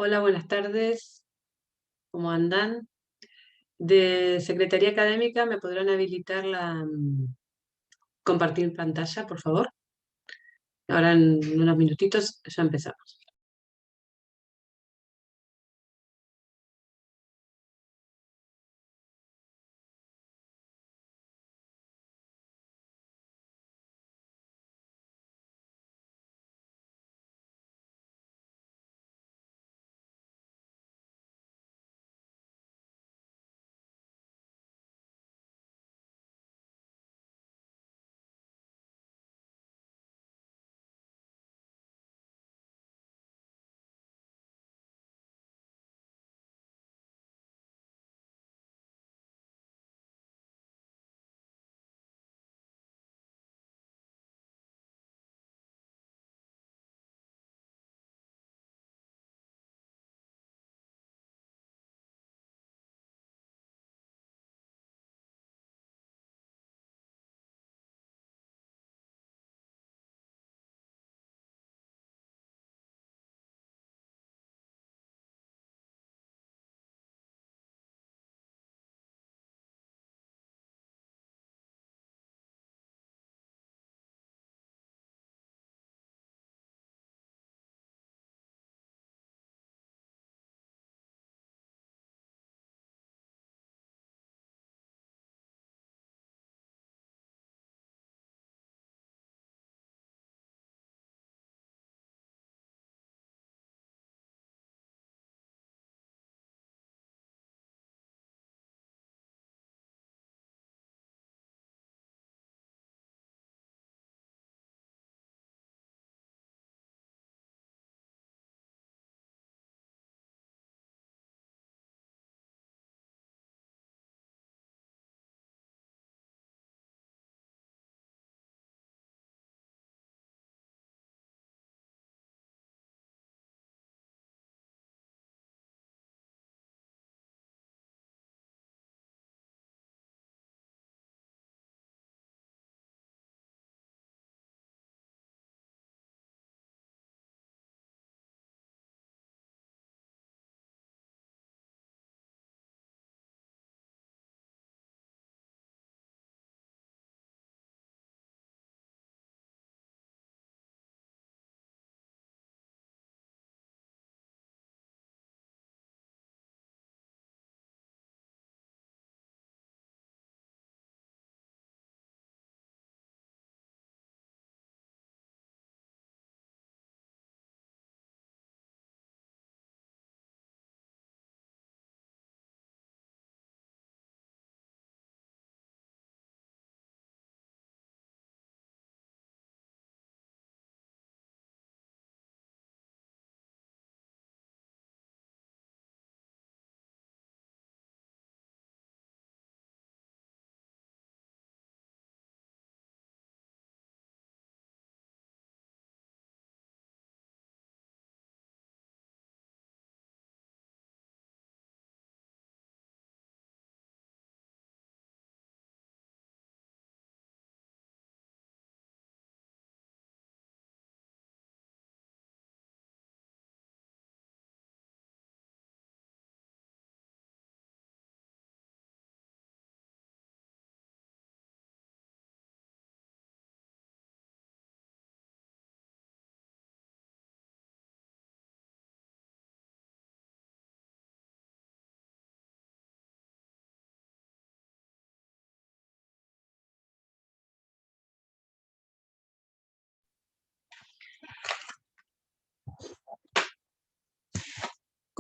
Hola, buenas tardes. ¿Cómo andan? De Secretaría Académica, ¿me podrán habilitar compartir pantalla, por favor? Ahora en unos minutitos ya empezamos.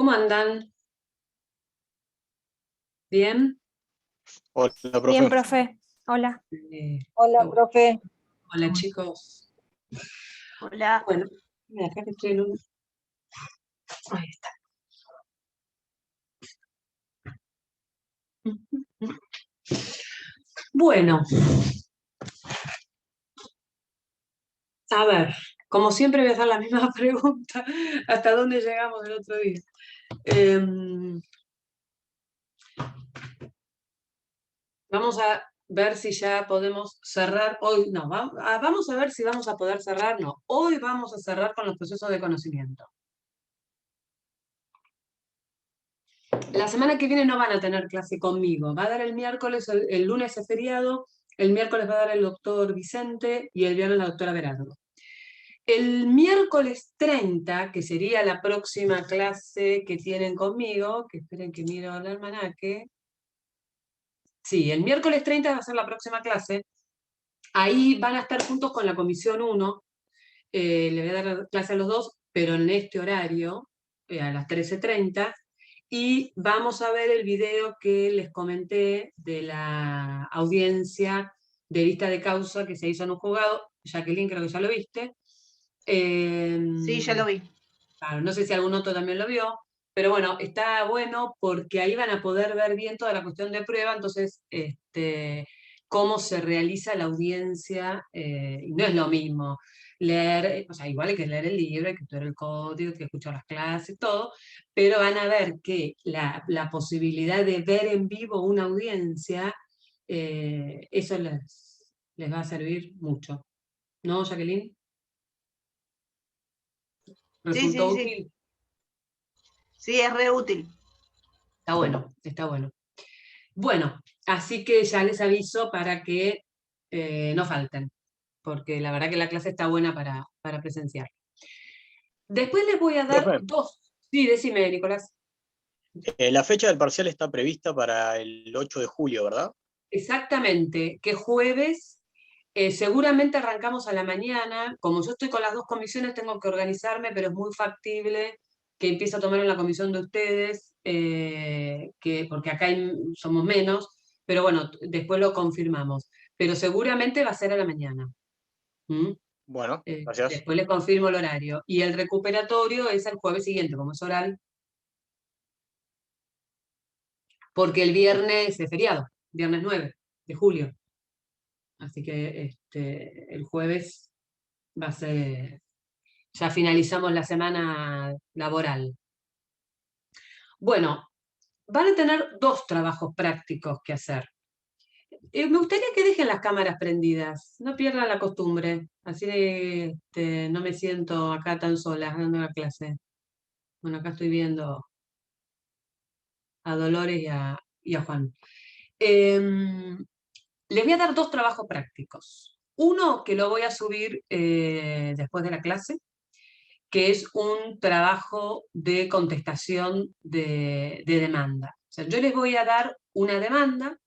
¿Cómo andan? ¿Bien? Hola, Bien, profe. profe. Hola. Qué Hola, bueno. profe. Hola, chicos. Hola. Bueno, mira, acá que estoy en un... Ahí está. Bueno, a ver, como siempre voy a hacer la misma pregunta. ¿Hasta dónde llegamos el otro día? Vamos a ver si ya podemos cerrar hoy. No, vamos a ver si vamos a poder cerrar. No, hoy vamos a cerrar con los procesos de conocimiento. La semana que viene no van a tener clase conmigo. Va a dar el miércoles, el lunes es feriado, el miércoles va a dar el doctor Vicente y el viernes la doctora Berardo. El miércoles 30, que sería la próxima clase que tienen conmigo, que esperen que miro el almanaque. Sí, el miércoles 30 va a ser la próxima clase. Ahí van a estar juntos con la comisión 1. Le voy a dar clase a los dos, pero en este horario, a las 13:30. Y vamos a ver el video que les comenté de la audiencia de vista de causa que se hizo en un juzgado. Jacqueline, creo que ya lo viste. Sí, ya lo vi. Claro, no sé si algún otro también lo vio, pero bueno, está bueno porque ahí van a poder ver bien toda la cuestión de prueba, entonces, cómo se realiza la audiencia, y no es lo mismo leer, o sea, igual hay que leer el libro, hay que estudiar el código, hay que escuchar las clases, todo, pero van a ver que la posibilidad de ver en vivo una audiencia, eso les va a servir mucho. ¿No, Jacqueline? Sí, sí, ¿Resultó sí. útil? Sí, es re útil. Está bueno, está bueno. Bueno, así que ya les aviso para que no falten, porque la verdad que la clase está buena para presenciar. Después les voy a dar Profe, dos. Sí, decime, Nicolás. la fecha del parcial está prevista para el 8 de julio, ¿verdad? Exactamente, que jueves, seguramente arrancamos a la mañana. Como yo estoy con las dos comisiones, tengo que organizarme, pero es muy factible que empiece a tomar en la comisión de ustedes, porque acá somos menos, pero bueno, después lo confirmamos. Pero seguramente va a ser a la mañana. ¿Mm? Bueno, gracias. Después les confirmo el horario. Y el recuperatorio es el jueves siguiente, como es oral, porque el viernes es feriado, viernes 9 de julio. Así que el jueves va a ser, ya finalizamos la semana laboral. Bueno, van a tener dos trabajos prácticos que hacer. Me gustaría que dejen las cámaras prendidas, no pierdan la costumbre, así no me siento acá tan sola dando la clase. Bueno, acá estoy viendo a Dolores y a Juan. Les voy a dar dos trabajos prácticos. Uno que lo voy a subir después de la clase, que es un trabajo de contestación de demanda. O sea, yo les voy a dar una demanda.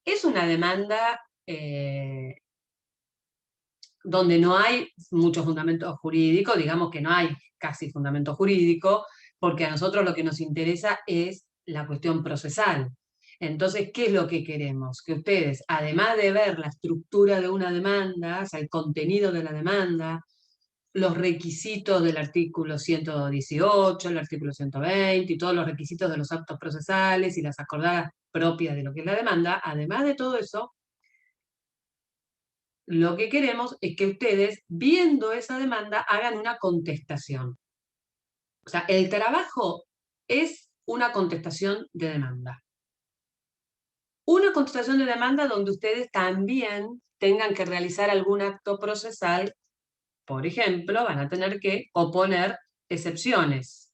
Es una demanda donde no hay mucho fundamento jurídico, digamos que no hay casi fundamento jurídico, porque a nosotros lo que nos interesa es la cuestión procesal. Entonces, ¿qué es lo que queremos? Que ustedes, además de ver la estructura de una demanda, o sea, el contenido de la demanda, los requisitos del artículo 118, el artículo 120 y todos los requisitos de los actos procesales y las acordadas propias de lo que es la demanda, además de todo eso, lo que queremos es que ustedes, viendo esa demanda, hagan una contestación. O sea, el trabajo es una contestación de demanda. Una contestación de demanda donde ustedes también tengan que realizar algún acto procesal. Por ejemplo, van a tener que oponer excepciones.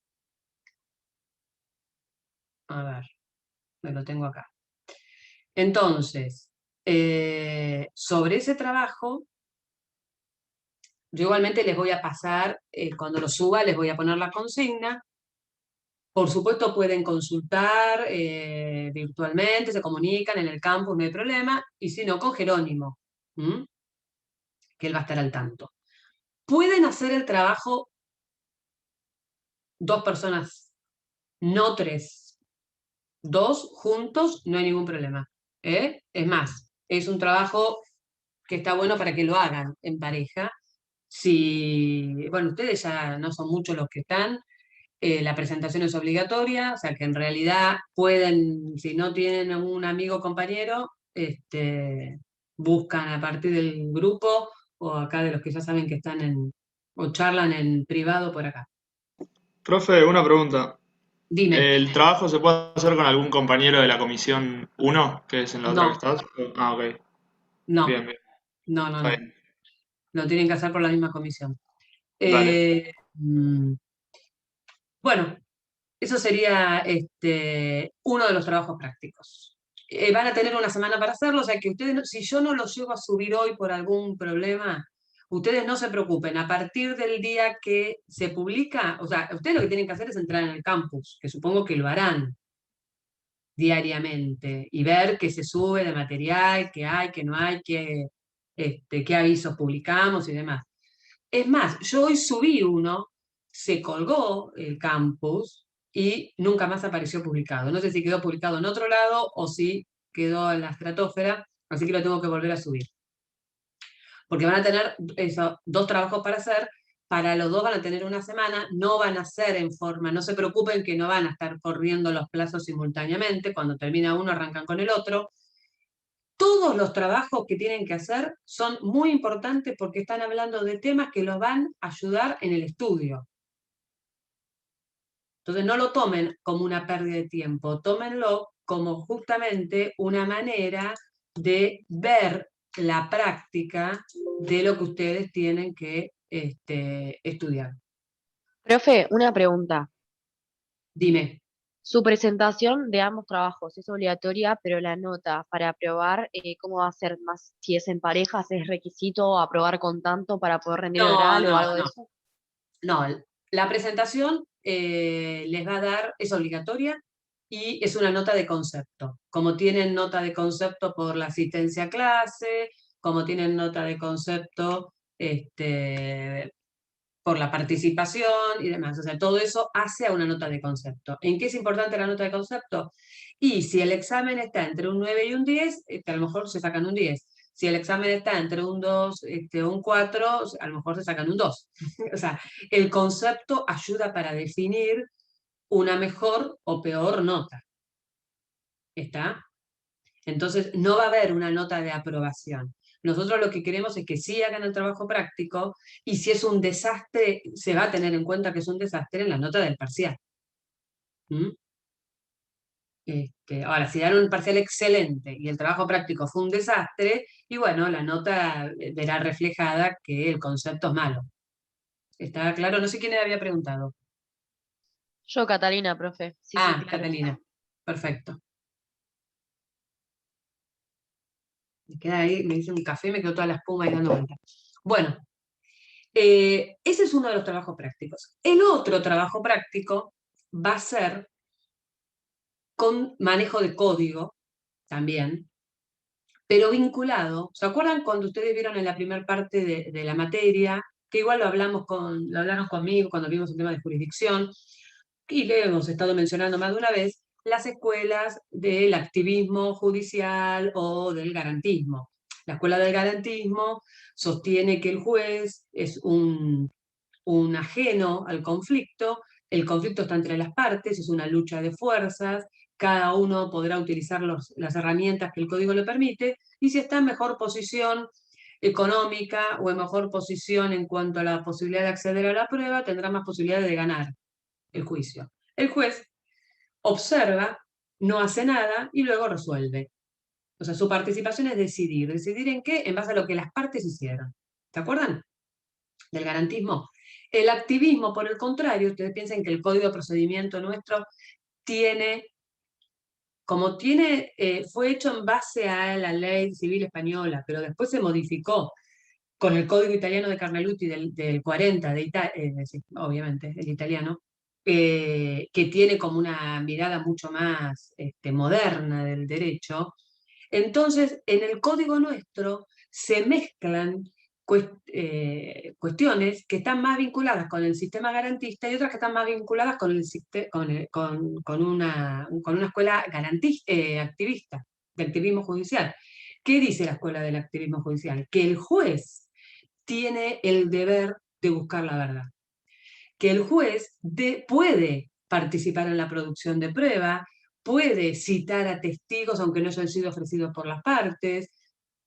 A ver, me lo tengo acá. Entonces, sobre ese trabajo, yo igualmente les voy a pasar, cuando lo suba, les voy a poner la consigna. Por supuesto pueden consultar virtualmente, se comunican en el campus, no hay problema, y si no, con Jerónimo, que él va a estar al tanto. Pueden hacer el trabajo dos personas, no tres. Dos juntos, no hay ningún problema. Es más, es un trabajo que está bueno para que lo hagan en pareja. Si, bueno, ustedes ya no son muchos los que están, la presentación es obligatoria, o sea que en realidad pueden, si no tienen un amigo o compañero, buscan a partir del grupo o acá de los que ya saben que están o charlan en privado por acá. Profe, una pregunta. Dime, ¿El trabajo se puede hacer con algún compañero de la comisión 1, que es en la otra que no, estás? Ah, ok. no, Bien, bien. no, no, Está no, bien. lo tienen que hacer por la misma comisión. Dale. Bueno, Eso sería uno de los trabajos prácticos. Van a tener una semana para hacerlo, o sea que ustedes, si yo no los llego a subir hoy por algún problema, ustedes no se preocupen. A partir del día que se publica, o sea, ustedes lo que tienen que hacer es entrar en el campus, que supongo que lo harán diariamente, y ver qué se sube de material, qué hay, qué no hay, qué avisos publicamos y demás. Es más, yo hoy subí uno, se colgó el campus y nunca más apareció publicado. No sé si quedó publicado en otro lado o si quedó en la estratosfera, así que lo tengo que volver a subir. Porque van a tener eso, 2 trabajos para hacer, para los 2 van a tener una semana, no van a ser en forma, no se preocupen que no van a estar corriendo los plazos simultáneamente, cuando termina uno arrancan con el otro. Todos los trabajos que tienen que hacer son muy importantes porque están hablando de temas que los van a ayudar en el estudio. Entonces no lo tomen como una pérdida de tiempo, tómenlo como justamente una manera de ver la práctica de lo que ustedes tienen que estudiar. Profe, una pregunta. Dime. Su presentación de ambos trabajos es obligatoria, pero la nota para aprobar, ¿cómo va a ser? Más si es en parejas, ¿es requisito aprobar con tanto para poder rendir el No, oral o no, algo de no. eso? No, la presentación les va a dar, es obligatoria y es una nota de concepto. Como tienen nota de concepto por la asistencia a clase, como tienen nota de concepto por la participación y demás. O sea, todo eso hace a una nota de concepto. ¿En qué es importante la nota de concepto? Y si el examen está entre un 9 y un 10, a lo mejor se sacan un 10. Si el examen está entre un 2 un 4, a lo mejor se sacan un 2. O sea, el concepto ayuda para definir una mejor o peor nota. ¿Está? Entonces, no va a haber una nota de aprobación. Nosotros lo que queremos es que sí hagan el trabajo práctico y si es un desastre, se va a tener en cuenta que es un desastre en la nota del parcial. ¿Mm? Ahora, si dan un parcial excelente y el trabajo práctico fue un desastre, y bueno, la nota verá reflejada que el concepto es malo. ¿Está claro? No sé quién le había preguntado. Yo, Catalina, profe. Sí, sí, claro. Catalina. Perfecto. Me queda ahí, me hice un café, me quedó toda la espuma ahí dando vuelta. Bueno, ese es uno de los trabajos prácticos. El otro trabajo práctico va a ser con manejo de código también, pero vinculado. ¿Se acuerdan cuando ustedes vieron en la primera parte de la materia, que igual lo hablaron conmigo cuando vimos el tema de jurisdicción, y le hemos estado mencionando más de una vez, las escuelas del activismo judicial o del garantismo? La escuela del garantismo sostiene que el juez es un ajeno al conflicto, el conflicto está entre las partes, es una lucha de fuerzas, cada uno podrá utilizar las herramientas que el código le permite, y si está en mejor posición económica o en mejor posición en cuanto a la posibilidad de acceder a la prueba, tendrá más posibilidades de ganar el juicio. El juez observa, no hace nada y luego resuelve. O sea, su participación es decidir. ¿Decidir en qué? En base a lo que las partes hicieron. ¿Se acuerdan? Del garantismo. El activismo, por el contrario, ustedes piensan que el código de procedimiento nuestro fue hecho en base a la ley civil española, pero después se modificó con el código italiano de Carnelutti del 40, obviamente, el italiano, que tiene como una mirada mucho más moderna del derecho. Entonces, en el código nuestro se mezclan cuestiones que están más vinculadas con el sistema garantista y otras que están más vinculadas con una escuela activista, de activismo judicial. ¿Qué dice la escuela del activismo judicial? Que el juez tiene el deber de buscar la verdad. Que el juez puede participar en la producción de prueba, puede citar a testigos aunque no hayan sido ofrecidos por las partes.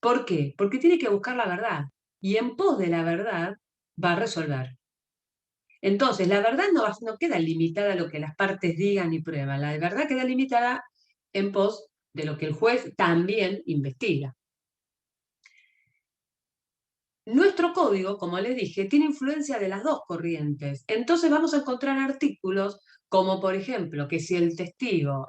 ¿Por qué? Porque tiene que buscar la verdad y en pos de la verdad va a resolver. Entonces, la verdad no queda limitada a lo que las partes digan y prueban, la verdad queda limitada en pos de lo que el juez también investiga. Nuestro código, como les dije, tiene influencia de las dos corrientes. Entonces vamos a encontrar artículos como por ejemplo que si el testigo,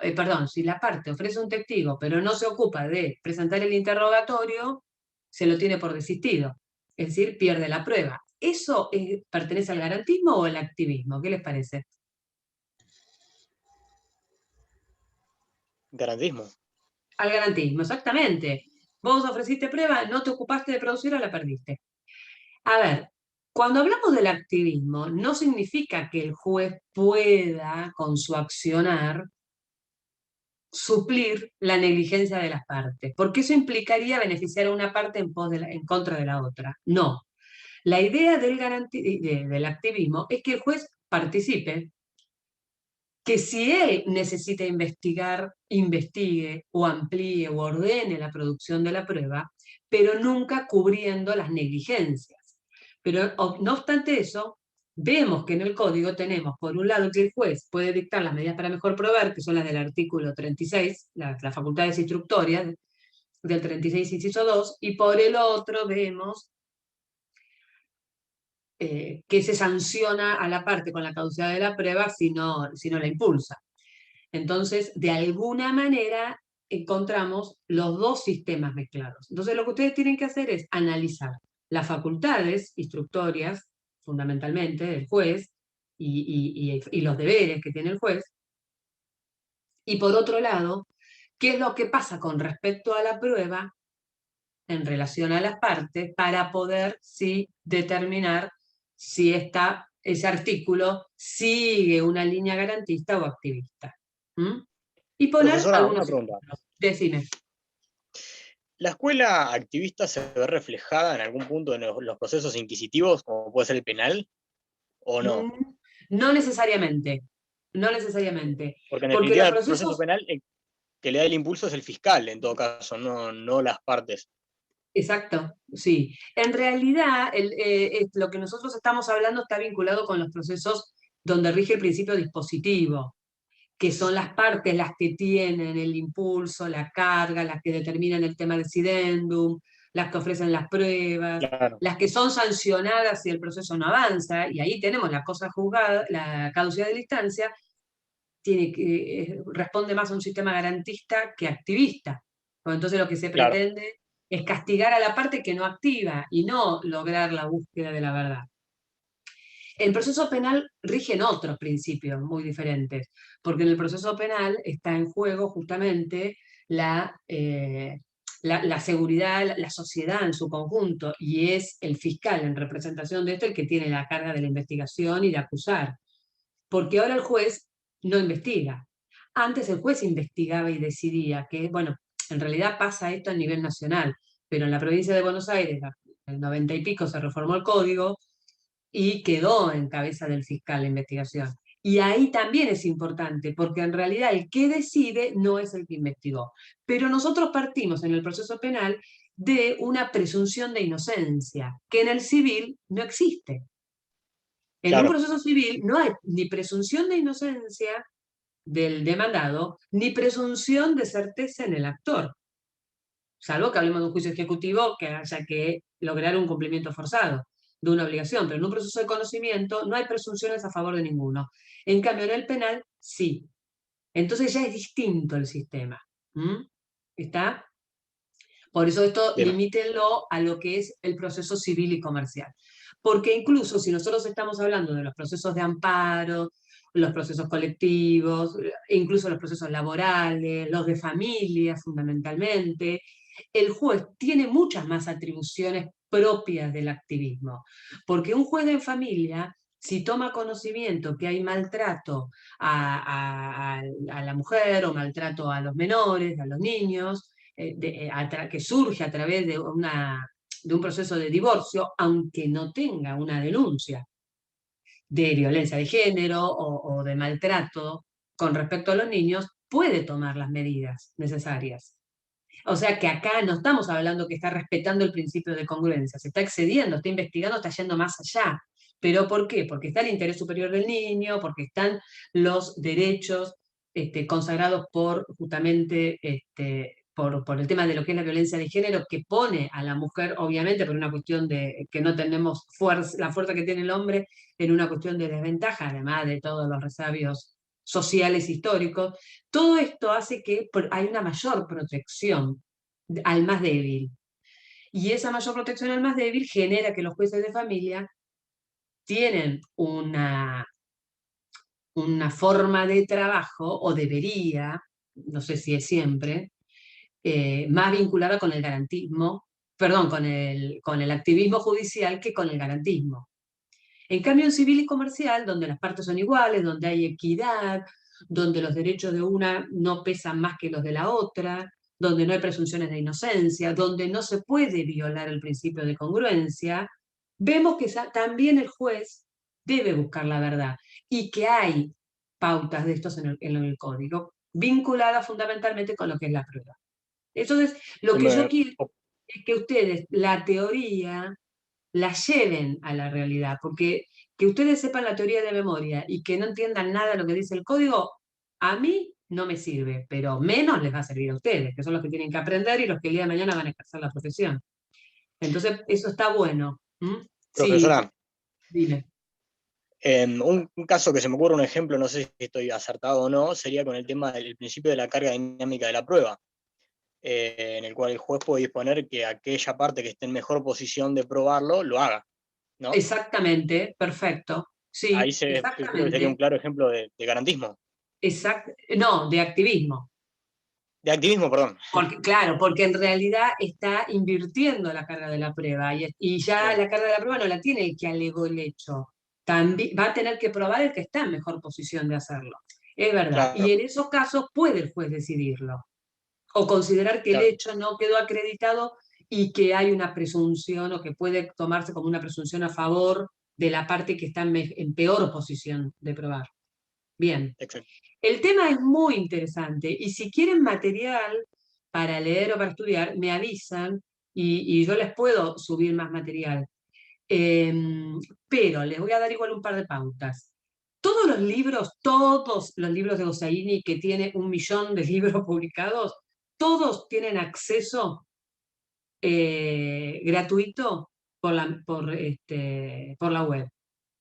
si la parte ofrece un testigo pero no se ocupa de presentar el interrogatorio, se lo tiene por desistido, es decir, pierde la prueba. ¿Eso pertenece al garantismo o al activismo? ¿Qué les parece? Garantismo. Al garantismo, exactamente. Vos ofreciste prueba, no te ocupaste de producirla, la perdiste. A ver, cuando hablamos del activismo, no significa que el juez pueda, con su accionar, suplir la negligencia de las partes, porque eso implicaría beneficiar a una parte en contra de la otra. No. La idea del activismo es que el juez participe, que si él necesita investigar, investigue o amplíe o ordene la producción de la prueba, pero nunca cubriendo las negligencias. Pero no obstante eso, vemos que en el código tenemos, por un lado, que el juez puede dictar las medidas para mejor probar, que son las del artículo 36, las facultades instructorias del 36, inciso 2, y por el otro vemos que se sanciona a la parte con la caducidad de la prueba si no la impulsa. Entonces, de alguna manera, encontramos los dos sistemas mezclados. Entonces, lo que ustedes tienen que hacer es analizar las facultades instructorias, fundamentalmente, del juez, y los deberes que tiene el juez, y por otro lado, qué es lo que pasa con respecto a la prueba en relación a las partes para poder determinar si ese artículo sigue una línea garantista o activista. ¿Mm? Y poner Profesora, algunos una pregunta. ejemplos. Decime. ¿La escuela activista se ve reflejada en algún punto en los procesos inquisitivos, como puede ser el penal, o no? No necesariamente. No necesariamente. Porque en Porque definitiva los el proceso procesos... penal, el que le da el impulso es el fiscal, en todo caso, no las partes. Exacto, sí. En realidad, lo que nosotros estamos hablando está vinculado con los procesos donde rige el principio dispositivo, que son las partes las que tienen el impulso, la carga, las que determinan el tema decidendum, las que ofrecen las pruebas, Claro. las que son sancionadas si el proceso no avanza, y ahí tenemos la cosa juzgada, la caducidad de la instancia, responde más a un sistema garantista que activista. Entonces lo que se Claro. pretende es castigar a la parte que no activa y no lograr la búsqueda de la verdad. El proceso penal rigen otros principios muy diferentes, porque en el proceso penal está en juego justamente la seguridad, la sociedad en su conjunto, y es el fiscal en representación de esto el que tiene la carga de la investigación y de acusar. Porque ahora el juez no investiga. Antes el juez investigaba y decidía que, bueno, en realidad pasa esto a nivel nacional, pero en la provincia de Buenos Aires, en el 90 y pico, se reformó el código y quedó en cabeza del fiscal la investigación. Y ahí también es importante, porque en realidad el que decide no es el que investigó. Pero nosotros partimos en el proceso penal de una presunción de inocencia, que en el civil no existe. En un proceso civil no hay ni presunción de inocencia del demandado, ni presunción de certeza en el actor. Salvo que hablemos de un juicio ejecutivo que haya que lograr un cumplimiento forzado de una obligación, pero en un proceso de conocimiento no hay presunciones a favor de ninguno. En cambio, en el penal, sí. Entonces ya es distinto el sistema. ¿Está? Por eso esto limítenlo a lo que es el proceso civil y comercial. Porque incluso si nosotros estamos hablando de los procesos de amparo, los procesos colectivos, incluso los procesos laborales, los de familia fundamentalmente, el juez tiene muchas más atribuciones propias del activismo. Porque un juez de familia, si toma conocimiento que hay maltrato a la mujer o maltrato a los menores, a los niños, que surge a través de un proceso de divorcio, aunque no tenga una denuncia de violencia de género o de maltrato con respecto a los niños, puede tomar las medidas necesarias. O sea que acá no estamos hablando que está respetando el principio de congruencia, se está excediendo, está investigando, está yendo más allá. ¿Pero por qué? Porque está el interés superior del niño, porque están los derechos consagrados por justamente por el tema de lo que es la violencia de género, que pone a la mujer, obviamente, por una cuestión de que no tenemos la fuerza que tiene el hombre, en una cuestión de desventaja, además de todos los resabios sociales históricos. Todo esto hace que hay una mayor protección al más débil. Y esa mayor protección al más débil genera que los jueces de familia tienen una forma de trabajo, o debería, no sé si es siempre, más vinculada con el garantismo, perdón, con el activismo judicial que con el garantismo. En cambio, en civil y comercial, donde las partes son iguales, donde hay equidad, donde los derechos de una no pesan más que los de la otra, donde no hay presunciones de inocencia, donde no se puede violar el principio de congruencia, vemos que también el juez debe buscar la verdad y que hay pautas de estos en el código, vinculadas fundamentalmente con lo que es la prueba. Entonces, lo que yo quiero es que ustedes la teoría la lleven a la realidad, porque que ustedes sepan la teoría de memoria y que no entiendan nada de lo que dice el código, a mí no me sirve, pero menos les va a servir a ustedes, que son los que tienen que aprender y los que el día de mañana van a ejercer la profesión. Entonces, eso está bueno. Profesora, Sí, dime. un caso que se me ocurre, un ejemplo, no sé si estoy acertado o no, sería con el tema del principio de la carga dinámica de la prueba, en el cual el juez puede disponer que aquella parte que esté en mejor posición de probarlo, lo haga, ¿no? Exactamente, perfecto. Sí, ahí creo que sería un claro ejemplo de garantismo. No, de activismo. De activismo, perdón. Claro, porque en realidad está invirtiendo la carga de la prueba y ya Bien. la carga de la prueba no la tiene el que alegó el hecho. También va a tener que probar el que está en mejor posición de hacerlo. Es verdad. Claro. Y en esos casos puede el juez decidirlo. O considerar que Claro. el hecho no quedó acreditado y que hay una presunción, o que puede tomarse como una presunción a favor de la parte que está en peor posición de probar. Bien. Exacto. El tema es muy interesante y si quieren material para leer o para estudiar, me avisan y yo les puedo subir más material. Pero les voy a dar igual un par de pautas. Todos los libros de Hosseini, que tiene 1 millón de libros publicados, todos tienen acceso gratuito por la web.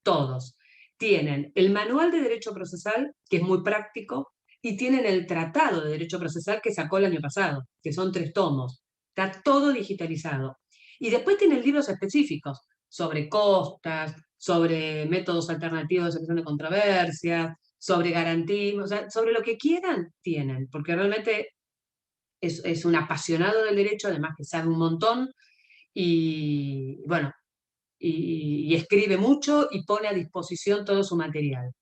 Todos. Tienen el manual de derecho procesal, que es muy práctico, y tienen el tratado de derecho procesal que sacó el año pasado, que son 3 tomos. Está todo digitalizado. Y después tienen libros específicos sobre costas, sobre métodos alternativos de solución de controversias, sobre garantismo, o sea, sobre lo que quieran tienen, porque realmente es un apasionado del derecho, además que sabe un montón, y bueno, y escribe mucho y pone a disposición todo su material.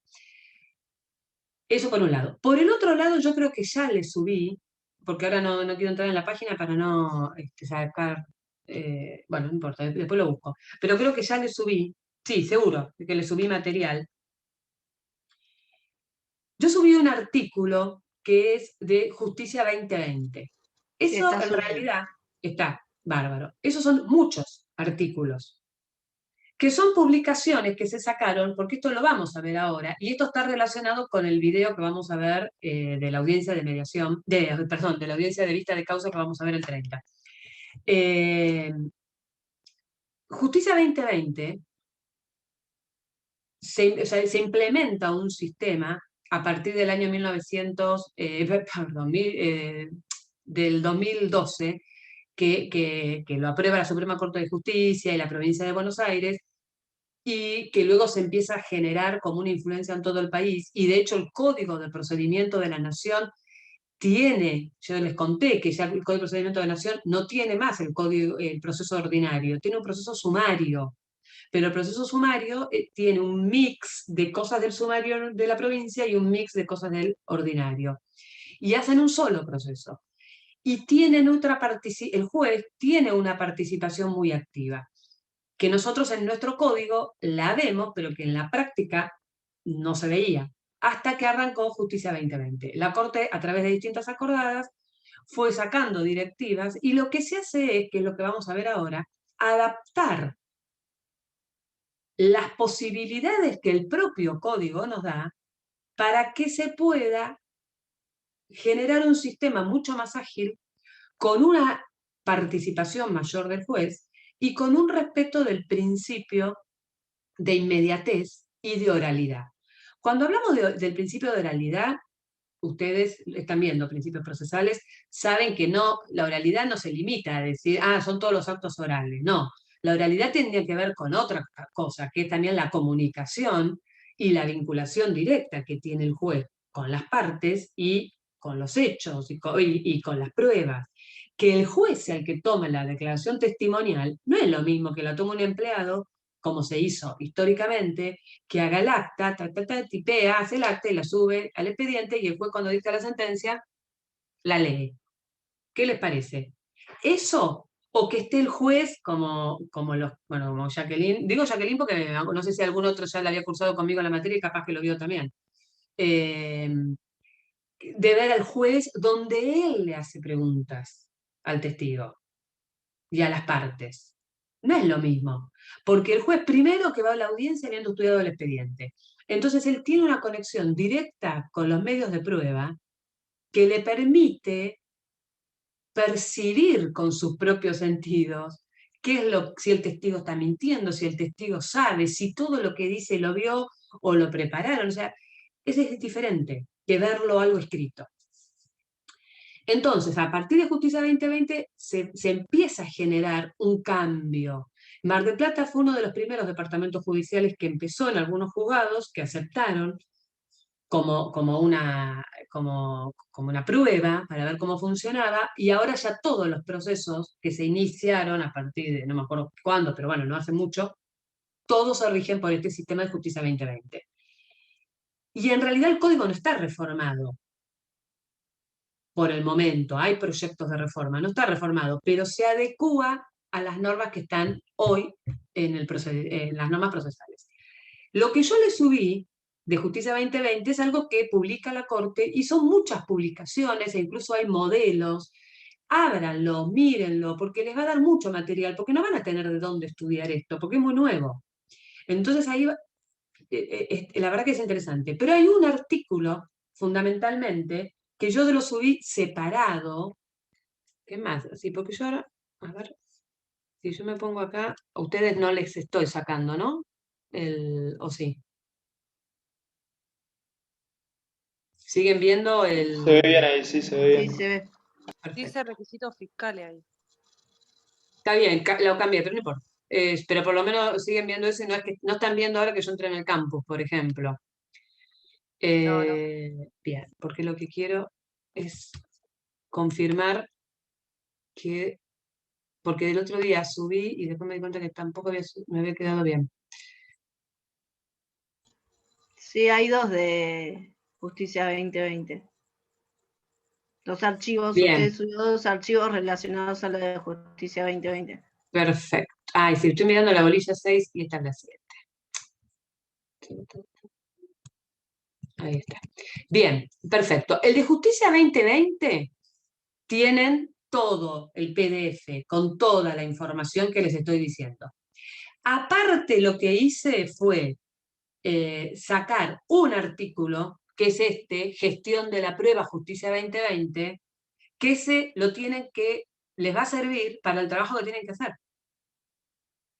Eso por un lado. Por el otro lado, yo creo que ya le subí, porque ahora no quiero entrar en la página para no sacar, bueno, no importa, después lo busco, pero creo que ya le subí, sí, seguro, que le subí material. Yo subí un artículo que es de Justicia 2020. Eso en realidad está bárbaro. Esos son muchos artículos, que son publicaciones que se sacaron, porque esto lo vamos a ver ahora, y esto está relacionado con el video que vamos a ver de la audiencia de mediación, perdón, de la audiencia de vista de causa que vamos a ver el 30. Justicia 2020 se implementa un sistema a partir del año 2012, que lo aprueba la Suprema Corte de Justicia y la provincia de Buenos Aires, y que luego se empieza a generar como una influencia en todo el país, y de hecho el Código de Procedimiento de la Nación yo les conté que ya el Código de Procedimiento de la Nación no tiene más el proceso ordinario, tiene un proceso sumario, pero el proceso sumario tiene un mix de cosas del sumario de la provincia y un mix de cosas del ordinario, y hacen un solo proceso. Y el juez tiene una participación muy activa, que nosotros en nuestro código la vemos, pero que en la práctica no se veía, hasta que arrancó Justicia 2020. La Corte, a través de distintas acordadas, fue sacando directivas, y lo que se hace es, que es lo que vamos a ver ahora, adaptar las posibilidades que el propio código nos da para que se pueda generar un sistema mucho más ágil, con una participación mayor del juez y con un respeto del principio de inmediatez y de oralidad. Cuando hablamos del principio de oralidad, ustedes están viendo principios procesales, saben que no, la oralidad no se limita a decir, son todos los actos orales. No, la oralidad tendría que ver con otra cosa, que es también la comunicación y la vinculación directa que tiene el juez con las partes y con los hechos y con las pruebas. Que el juez sea el que tome la declaración testimonial no es lo mismo que la tome un empleado, como se hizo históricamente, que haga el acta, tipea, hace el acta y la sube al expediente, y el juez, cuando dicta la sentencia, la lee. ¿Qué les parece? Eso, o que esté el juez como Jacqueline, digo Jacqueline porque no sé si algún otro ya la había cursado conmigo en la materia y capaz que lo vio también, de ver al juez donde él le hace preguntas al testigo y a las partes. No es lo mismo, porque el juez primero que va a la audiencia habiendo estudiado el expediente. Entonces él tiene una conexión directa con los medios de prueba que le permite percibir con sus propios sentidos si el testigo está mintiendo, si el testigo sabe, si todo lo que dice lo vio o lo prepararon. O sea, es diferente que verlo algo escrito. Entonces, a partir de Justicia 2020 se empieza a generar un cambio. Mar del Plata fue uno de los primeros departamentos judiciales que empezó en algunos juzgados que aceptaron como una prueba para ver cómo funcionaba, y ahora ya todos los procesos que se iniciaron a partir de, no me acuerdo cuándo, pero bueno, no hace mucho, todos se rigen por este sistema de Justicia 2020. Y en realidad el código no está reformado por el momento, hay proyectos de reforma, no está reformado, pero se adecúa a las normas que están hoy en las normas procesales. Lo que yo le subí de Justicia 2020 es algo que publica la Corte, y son muchas publicaciones, e incluso hay modelos. Ábranlo, mírenlo, porque les va a dar mucho material, porque no van a tener de dónde estudiar esto, porque es muy nuevo. Entonces ahí, la verdad que es interesante. Pero hay un artículo, fundamentalmente, que yo lo subí separado. ¿Qué más? Sí, porque yo ahora, a ver, si yo me pongo acá, a ustedes no les estoy sacando, ¿no? ¿O sí? ¿Siguen viendo el...? Se ve bien ahí, sí, se ve bien. Sí, se ve. Perfecto. Dice requisitos fiscales ahí. Está bien, lo cambié, pero no importa. Pero por lo menos siguen viendo eso, y no es que no están viendo ahora que yo entré en el campus, por ejemplo. No. Bien, porque lo que quiero es confirmar que, porque del otro día subí y después me di cuenta que tampoco me había quedado bien. Sí, hay dos de Justicia 2020. Los archivos, Bien. ustedes subieron dos archivos relacionados a la de Justicia 2020. Perfecto. Ay, sí, estoy mirando la bolilla 6 y esta es la 7. Ahí está. Bien, perfecto. El de Justicia 2020 tienen todo el PDF con toda la información que les estoy diciendo. Aparte, lo que hice fue sacar un artículo, que es Gestión de la Prueba Justicia 2020, que les va a servir para el trabajo que tienen que hacer,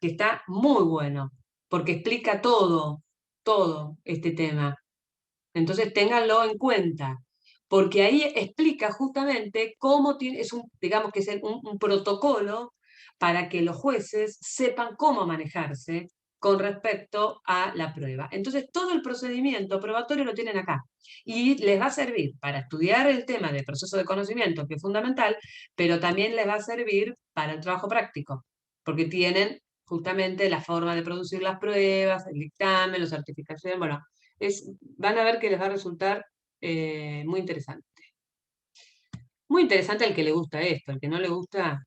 que está muy bueno, porque explica todo este tema. Entonces ténganlo en cuenta, porque ahí explica justamente cómo digamos que es un protocolo para que los jueces sepan cómo manejarse con respecto a la prueba. Entonces todo el procedimiento probatorio lo tienen acá, y les va a servir para estudiar el tema del proceso de conocimiento, que es fundamental, pero también les va a servir para el trabajo práctico, porque tienen justamente la forma de producir las pruebas, el dictamen, la certificación, bueno, van a ver que les va a resultar muy interesante. Muy interesante al que le gusta esto. El que no le gusta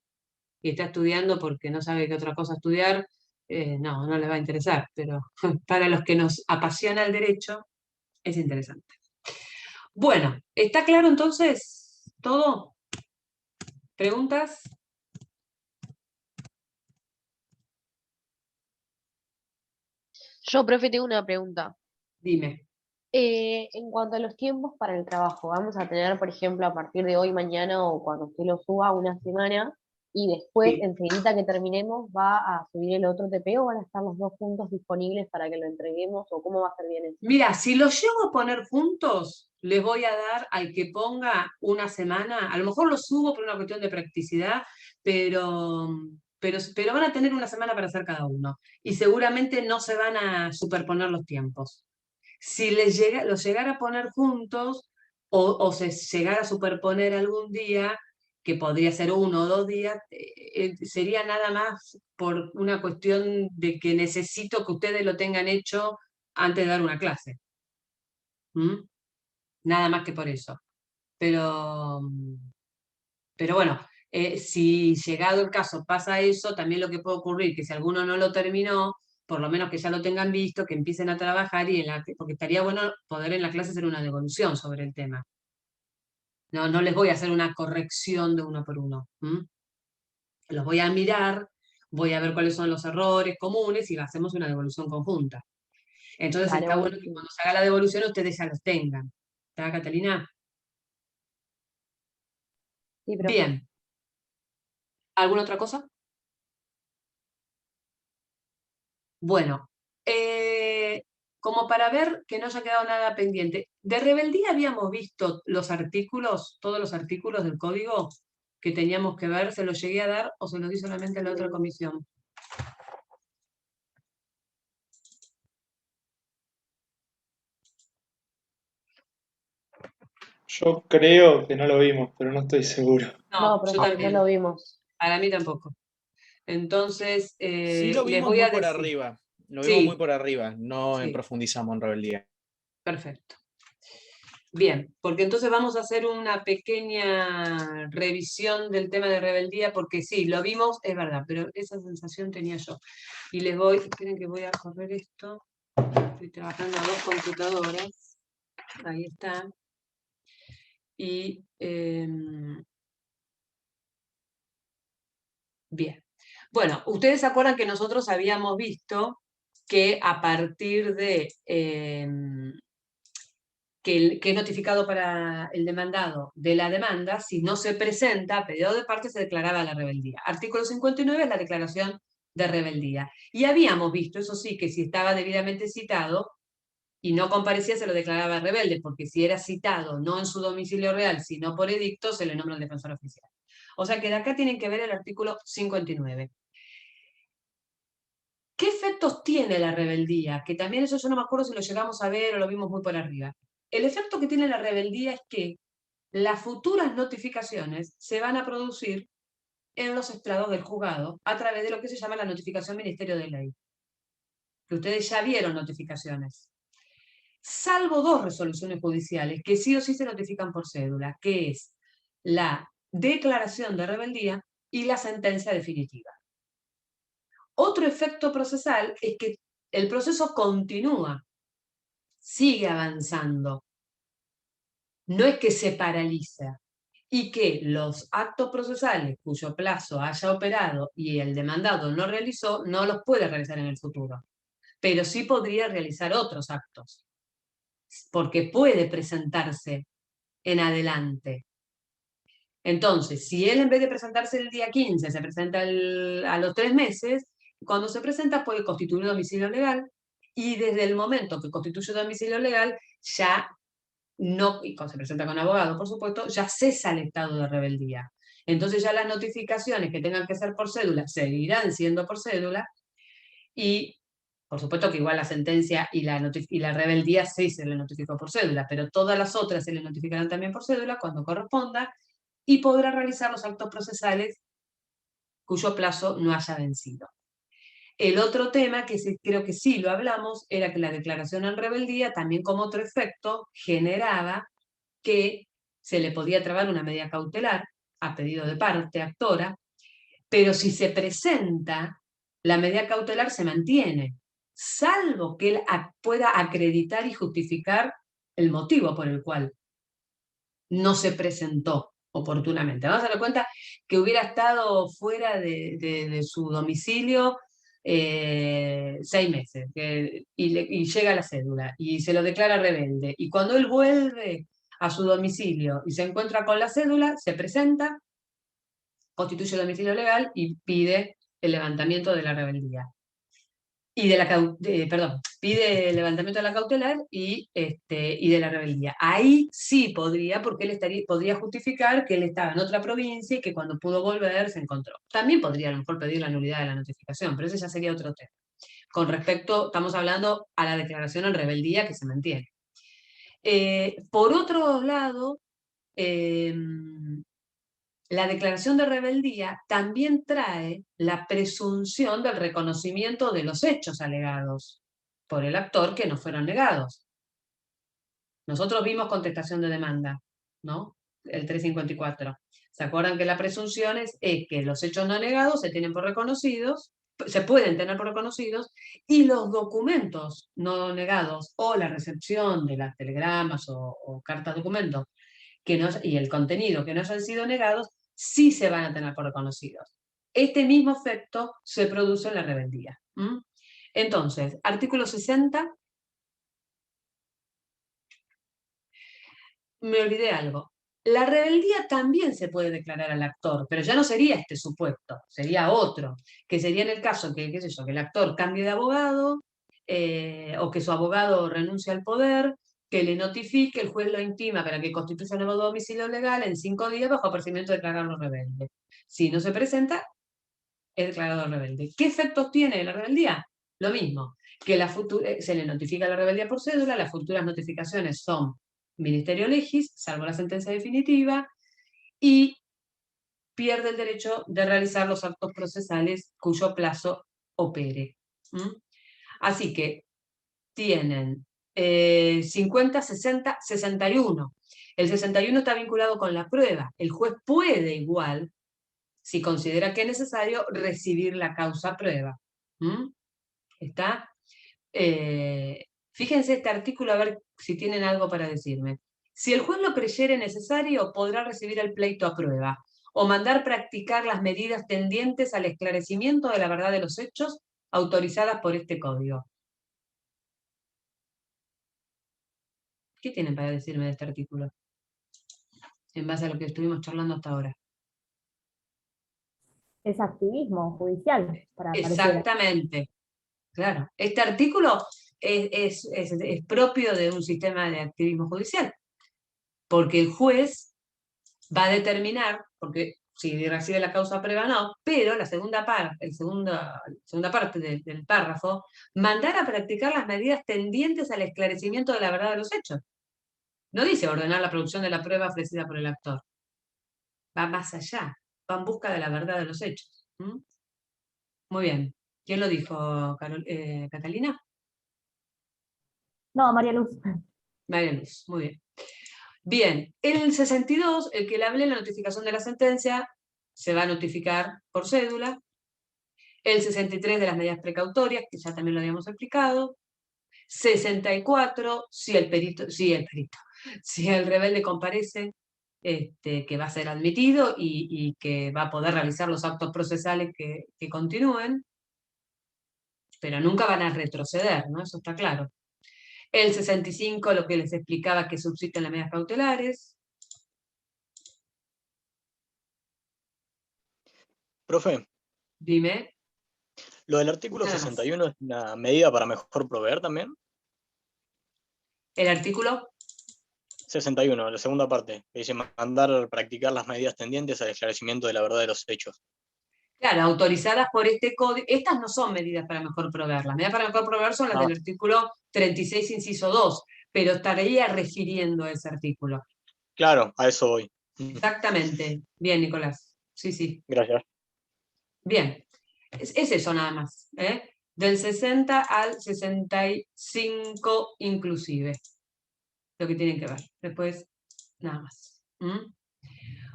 y está estudiando porque no sabe qué otra cosa estudiar, no les va a interesar. Pero para los que nos apasiona el derecho, es interesante. Bueno, ¿está claro entonces todo? ¿Preguntas? Yo, profe, tengo una pregunta. Dime. En cuanto a los tiempos para el trabajo, vamos a tener, por ejemplo, a partir de hoy, mañana o cuando usted lo suba, una semana, y después, Sí. enseguida que terminemos, va a subir el otro TP o van a estar los dos juntos disponibles para que lo entreguemos, o cómo va a ser bien eso. Mira, si los llego a poner juntos, les voy a dar al que ponga una semana, a lo mejor lo subo por una cuestión de practicidad, pero van a tener una semana para hacer cada uno. Y seguramente no se van a superponer los tiempos. Si los llegara a poner juntos, o se llegara a superponer algún día, que podría ser 1 o 2 días, sería nada más por una cuestión de que necesito que ustedes lo tengan hecho antes de dar una clase. ¿Mm? Nada más que por eso. Pero bueno, si llegado el caso pasa eso, también lo que puede ocurrir, que si alguno no lo terminó, por lo menos que ya lo tengan visto, que empiecen a trabajar, porque estaría bueno poder en la clase hacer una devolución sobre el tema. No les voy a hacer una corrección de uno por uno. Los voy a mirar, voy a ver cuáles son los errores comunes y hacemos una devolución conjunta. Entonces Dale, está bueno que buenísimo. cuando se haga la devolución ustedes ya los tengan. ¿Está, Catalina? Sí, profe. Bien. ¿Alguna otra cosa? Bueno, como para ver que no haya quedado nada pendiente, de rebeldía habíamos visto los artículos, todos los artículos del código que teníamos que ver, ¿se los llegué a dar o se los di solamente a la otra comisión? Yo creo que no lo vimos, pero no estoy seguro. No, No, yo profe, no también, lo vimos. para mí tampoco. Entonces, Sí lo les vimos voy muy a por decir, arriba. Lo vimos muy sí, por arriba, no sí, profundizamos en rebeldía. perfecto. Bien, porque entonces vamos a hacer una pequeña revisión del tema de rebeldía, porque sí, lo vimos, es verdad, pero esa sensación tenía yo. Y les voy, esperen que voy a correr esto. Estoy trabajando a 2 computadoras. Ahí está. Y bien. Bueno, ustedes se acuerdan que nosotros habíamos visto que a partir de que es notificado para el demandado de la demanda, si no se presenta pedido de parte, se declaraba la rebeldía. Artículo 59 es la declaración de rebeldía. Y habíamos visto, eso sí, que si estaba debidamente citado y no comparecía, se lo declaraba rebelde, porque si era citado no en su domicilio real, sino por edicto, se le nombra el defensor oficial. O sea que de acá tienen que ver el artículo 59. ¿Qué efectos tiene la rebeldía? Que también eso yo no me acuerdo si lo llegamos a ver o lo vimos muy por arriba. El efecto que tiene la rebeldía es que las futuras notificaciones se van a producir en los estrados del juzgado a través de lo que se llama la notificación Ministerio de Ley. Que ustedes ya vieron notificaciones. Salvo 2 resoluciones judiciales que sí o sí se notifican por cédula, que es la declaración de rebeldía y la sentencia definitiva. Otro efecto procesal es que el proceso continúa, sigue avanzando. No es que se paraliza, y que los actos procesales cuyo plazo haya operado y el demandado no realizó, no los puede realizar en el futuro, pero sí podría realizar otros actos, porque puede presentarse en adelante. Entonces, si él en vez de presentarse el día 15, se presenta a los 3 meses, cuando se presenta puede constituir un domicilio legal, y desde el momento que constituye un domicilio legal, ya no, y cuando se presenta con abogado, por supuesto, ya cesa el estado de rebeldía. Entonces ya las notificaciones que tengan que ser por cédula seguirán siendo por cédula, y por supuesto que igual la sentencia y la rebeldía sí se le notificó por cédula, pero todas las otras se le notificarán también por cédula cuando corresponda, y podrá realizar los actos procesales cuyo plazo no haya vencido. El otro tema, que creo que sí lo hablamos, era que la declaración en rebeldía, también como otro efecto, generaba que se le podía trabar una medida cautelar a pedido de parte actora, pero si se presenta, la medida cautelar se mantiene, salvo que él pueda acreditar y justificar el motivo por el cual no se presentó oportunamente. Vamos a dar cuenta que hubiera estado fuera de su domicilio 6 meses y llega la cédula y se lo declara rebelde. Y cuando él vuelve a su domicilio y se encuentra con la cédula, se presenta constituye domicilio legal y pide el levantamiento de la rebeldía. Y pide el levantamiento de la cautelar y de la rebeldía. Ahí sí podría, porque podría justificar que él estaba en otra provincia y que cuando pudo volver se encontró. También podría a lo mejor pedir la nulidad de la notificación, pero ese ya sería otro tema. Con respecto, estamos hablando a la declaración en rebeldía que se mantiene. Por otro lado, la declaración de rebeldía también trae la presunción del reconocimiento de los hechos alegados por el actor que no fueron negados. Nosotros vimos contestación de demanda, ¿no? El 354. ¿Se acuerdan que la presunción es que los hechos no negados se tienen por reconocidos, se pueden tener por reconocidos, y los documentos no negados o la recepción de las telegramas o cartas documentos y el contenido que no hayan sido negados sí se van a tener por reconocidos. Este mismo efecto se produce en la rebeldía. Entonces, artículo 60. Me olvidé algo. La rebeldía también se puede declarar al actor, pero ya no sería este supuesto, sería otro, que sería en el caso que, qué sé yo, que el actor cambie de abogado, o que su abogado renuncie al poder, que le notifique, el juez lo intima para que constituya un nuevo domicilio legal en 5 días bajo apercibimiento de declararlo rebelde. Si no se presenta, es declarado rebelde. ¿Qué efectos tiene la rebeldía? Lo mismo, que se le notifica la rebeldía por cédula, las futuras notificaciones son ministerio legis, salvo la sentencia definitiva, y pierde el derecho de realizar los actos procesales cuyo plazo opere. Así que tienen 50, 60, 61. El 61 está vinculado con la prueba. El juez puede igual, si considera que es necesario, recibir la causa prueba. ¿Está? Fíjense este artículo a ver si tienen algo para decirme. Si el juez lo creyere necesario, podrá recibir el pleito a prueba o mandar practicar las medidas tendientes al esclarecimiento de la verdad de los hechos autorizadas por este código. ¿Qué tienen para decirme de este artículo? En base a lo que estuvimos charlando hasta ahora. Es activismo judicial, Exactamente. Claro. Este artículo es propio de un sistema de activismo judicial, porque el juez va a determinar, porque si recibe la causa prueba no, pero la segunda parte del párrafo, mandar a practicar las medidas tendientes al esclarecimiento de la verdad de los hechos. No dice ordenar la producción de la prueba ofrecida por el actor. Va más allá, va en busca de la verdad de los hechos. Muy bien. ¿Quién lo dijo, Catalina? No, María Luz. María Luz, muy bien. Bien, el 62, el que le hablé en la notificación de la sentencia, se va a notificar por cédula. El 63 de las medidas precautorias, que ya también lo habíamos explicado. 64, si el rebelde comparece, que va a ser admitido y que va a poder realizar los actos procesales que continúen, pero nunca van a retroceder, ¿no? Eso está claro. El 65, lo que les explicaba, que subsisten las medidas cautelares. Profe, Dime. ¿lo del artículo Nada más. 61 es una medida para mejor proveer también? El artículo 61, la segunda parte, que dice mandar practicar las medidas tendientes al esclarecimiento de la verdad de los hechos. Claro, autorizadas por este código. Estas no son medidas para mejor proveer. Las medidas para mejor proveer son las del artículo 36, inciso 2, pero estaría refiriendo a ese artículo. Claro, a eso voy. Exactamente. Bien, Nicolás. Sí, sí. Gracias. Bien. Es eso nada más. Del 60 al 65 inclusive. Lo que tienen que ver. Después, nada más.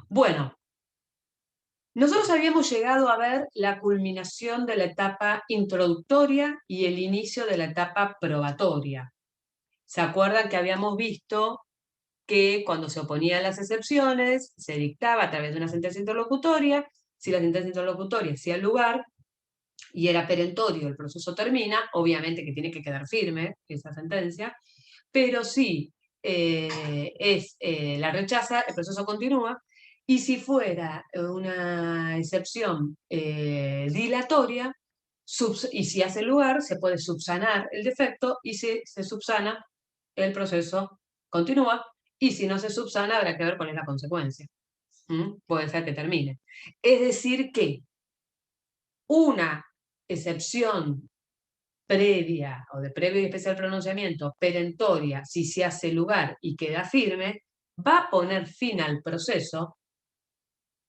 Bueno. Nosotros habíamos llegado a ver la culminación de la etapa introductoria y el inicio de la etapa probatoria. ¿Se acuerdan que habíamos visto que cuando se oponían las excepciones, se dictaba a través de una sentencia interlocutoria? Si la sentencia interlocutoria hacía lugar y era perentorio, el proceso termina, obviamente que tiene que quedar firme esa sentencia, pero si la rechaza, el proceso continúa. Y si fuera una excepción dilatoria, y si hace lugar, se puede subsanar el defecto, y si se subsana, el proceso continúa, y si no se subsana, habrá que ver cuál es la consecuencia. Puede ser que termine. Es decir que una excepción previa o de previo y especial pronunciamiento perentoria, si se hace lugar y queda firme, va a poner fin al proceso, o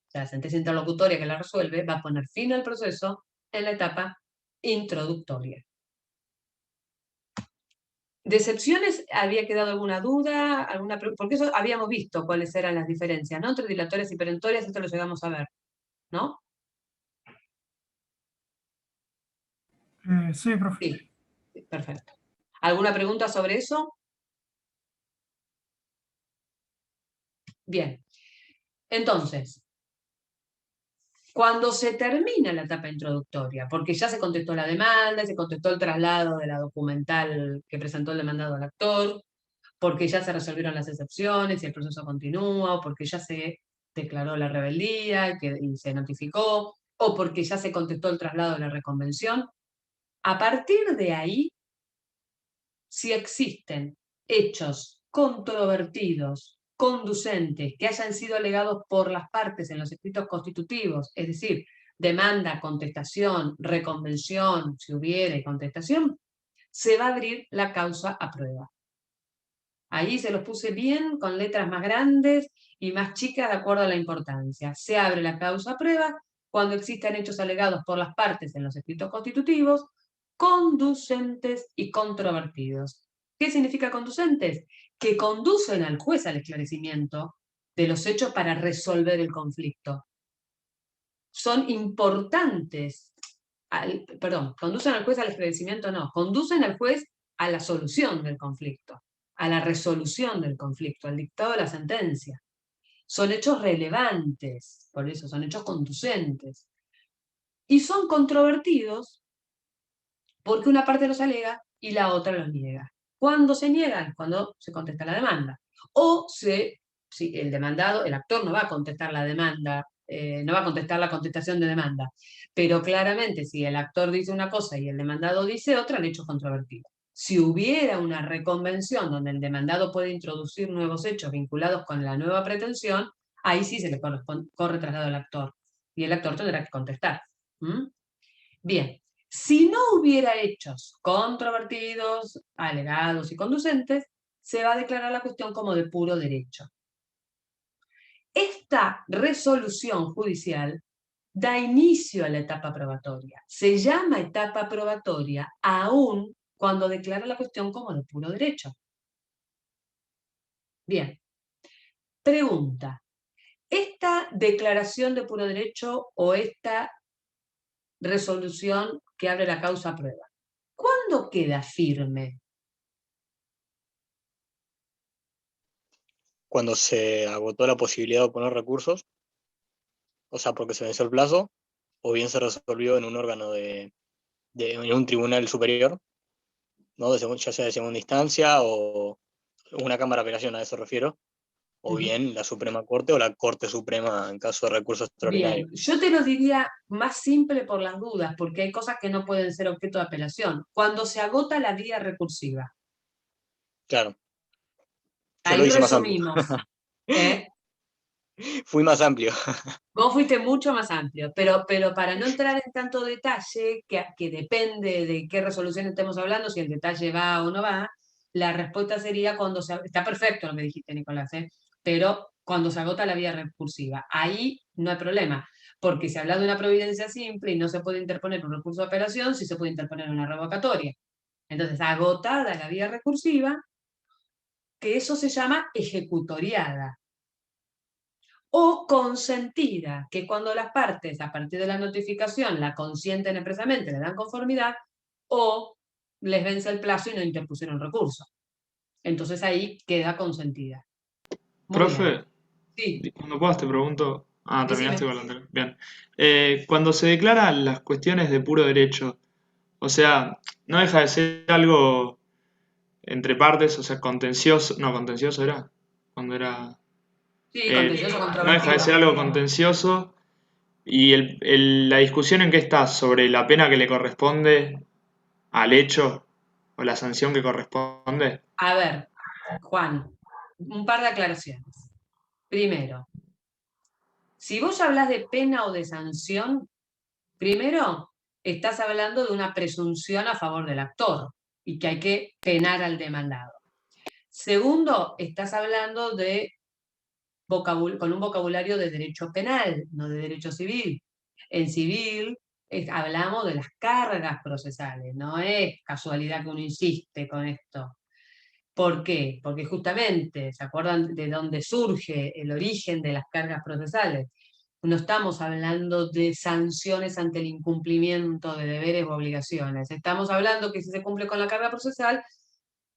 sea, la sentencia interlocutoria que la resuelve, va a poner fin al proceso en la etapa introductoria. ¿De excepciones había quedado alguna duda? Porque eso habíamos visto cuáles eran las diferencias, ¿no? Entre dilatorias y perentorias, esto lo llegamos a ver, ¿no? Sí, profe. Sí, perfecto. ¿Alguna pregunta sobre eso? Bien. Entonces, cuando se termina la etapa introductoria, porque ya se contestó la demanda, se contestó el traslado de la documental que presentó el demandado al actor, porque ya se resolvieron las excepciones y el proceso continúa, o porque ya se declaró la rebeldía y se notificó, o porque ya se contestó el traslado de la reconvención, a partir de ahí, si existen hechos controvertidos, conducentes, que hayan sido alegados por las partes en los escritos constitutivos, es decir, demanda, contestación, reconvención, si hubiere contestación, se va a abrir la causa a prueba. Ahí se los puse bien, con letras más grandes y más chicas de acuerdo a la importancia. Se abre la causa a prueba cuando existan hechos alegados por las partes en los escritos constitutivos, conducentes y controvertidos. ¿Qué significa conducentes? Que conducen al juez al esclarecimiento de los hechos para resolver el conflicto. Son importantes, conducen al juez al esclarecimiento, no, conducen al juez a la solución del conflicto, a la resolución del conflicto, al dictado de la sentencia. Son hechos relevantes, por eso son hechos conducentes. Y son controvertidos porque una parte los alega y la otra los niega. ¿Cuándo se niegan? Cuando se contesta la demanda. O si el demandado, el actor no va a contestar la demanda, no va a contestar la contestación de demanda, pero claramente si el actor dice una cosa y el demandado dice otra, el hecho es controvertido. Si hubiera una reconvención donde el demandado puede introducir nuevos hechos vinculados con la nueva pretensión, ahí sí se le corre traslado al actor y el actor tendrá que contestar. Bien, si no hubiera hechos controvertidos, alegados y conducentes, se va a declarar la cuestión como de puro derecho. Esta resolución judicial da inicio a la etapa probatoria. Se llama etapa probatoria aún cuando declara la cuestión como de puro derecho. Bien, pregunta. ¿Esta declaración de puro derecho o esta resolución que abre la causa a prueba, cuándo queda firme? Cuando se agotó la posibilidad de oponer recursos, o sea, porque se venció el plazo, o bien se resolvió en un órgano en un tribunal superior, ¿no? Ya sea de segunda instancia o una cámara de apelación, a eso refiero, o bien la Suprema Corte o la Corte Suprema en caso de recursos extraordinarios. Bien, yo te lo diría más simple por las dudas, porque hay cosas que no pueden ser objeto de apelación. Cuando se agota la vía recursiva. Claro. Yo Ahí lo hice más amplio. resumimos. ¿Eh? Fui más amplio. Vos fuiste mucho más amplio, pero para no entrar en tanto detalle, que depende de qué resolución estemos hablando, si el detalle va o no va, la respuesta sería cuando está perfecto lo que dijiste, Nicolás, pero cuando se agota la vía recursiva. Ahí no hay problema, porque se habla de una providencia simple y no se puede interponer un recurso de apelación, sí se puede interponer una revocatoria. Entonces, agotada la vía recursiva, que eso se llama ejecutoriada. O consentida, que cuando las partes, a partir de la notificación, la consienten expresamente, le dan conformidad, o les vence el plazo y no interpusieron recurso. Entonces ahí queda consentida. Muy Profe, bien. Sí, cuando puedas te pregunto. Ah, terminaste decime. con la anterior. Bien. Cuando se declaran las cuestiones de puro derecho, o sea, no deja de ser algo entre partes, o sea, contencioso. No, contencioso era. Cuando era. Sí, contencioso no deja de controvertido. ser algo contencioso. Y la discusión en qué está sobre la pena que le corresponde al hecho o la sanción que corresponde. A ver, Juan, un par de aclaraciones. Primero, si vos hablas de pena o de sanción, primero estás hablando de una presunción a favor del actor y que hay que penar al demandado. Segundo, estás hablando de con un vocabulario de derecho penal, no de derecho civil. En civil hablamos de las cargas procesales, no es casualidad que uno insiste con esto. ¿Por qué? Porque justamente, ¿se acuerdan de dónde surge el origen de las cargas procesales? No estamos hablando de sanciones ante el incumplimiento de deberes o obligaciones. Estamos hablando que si se cumple con la carga procesal,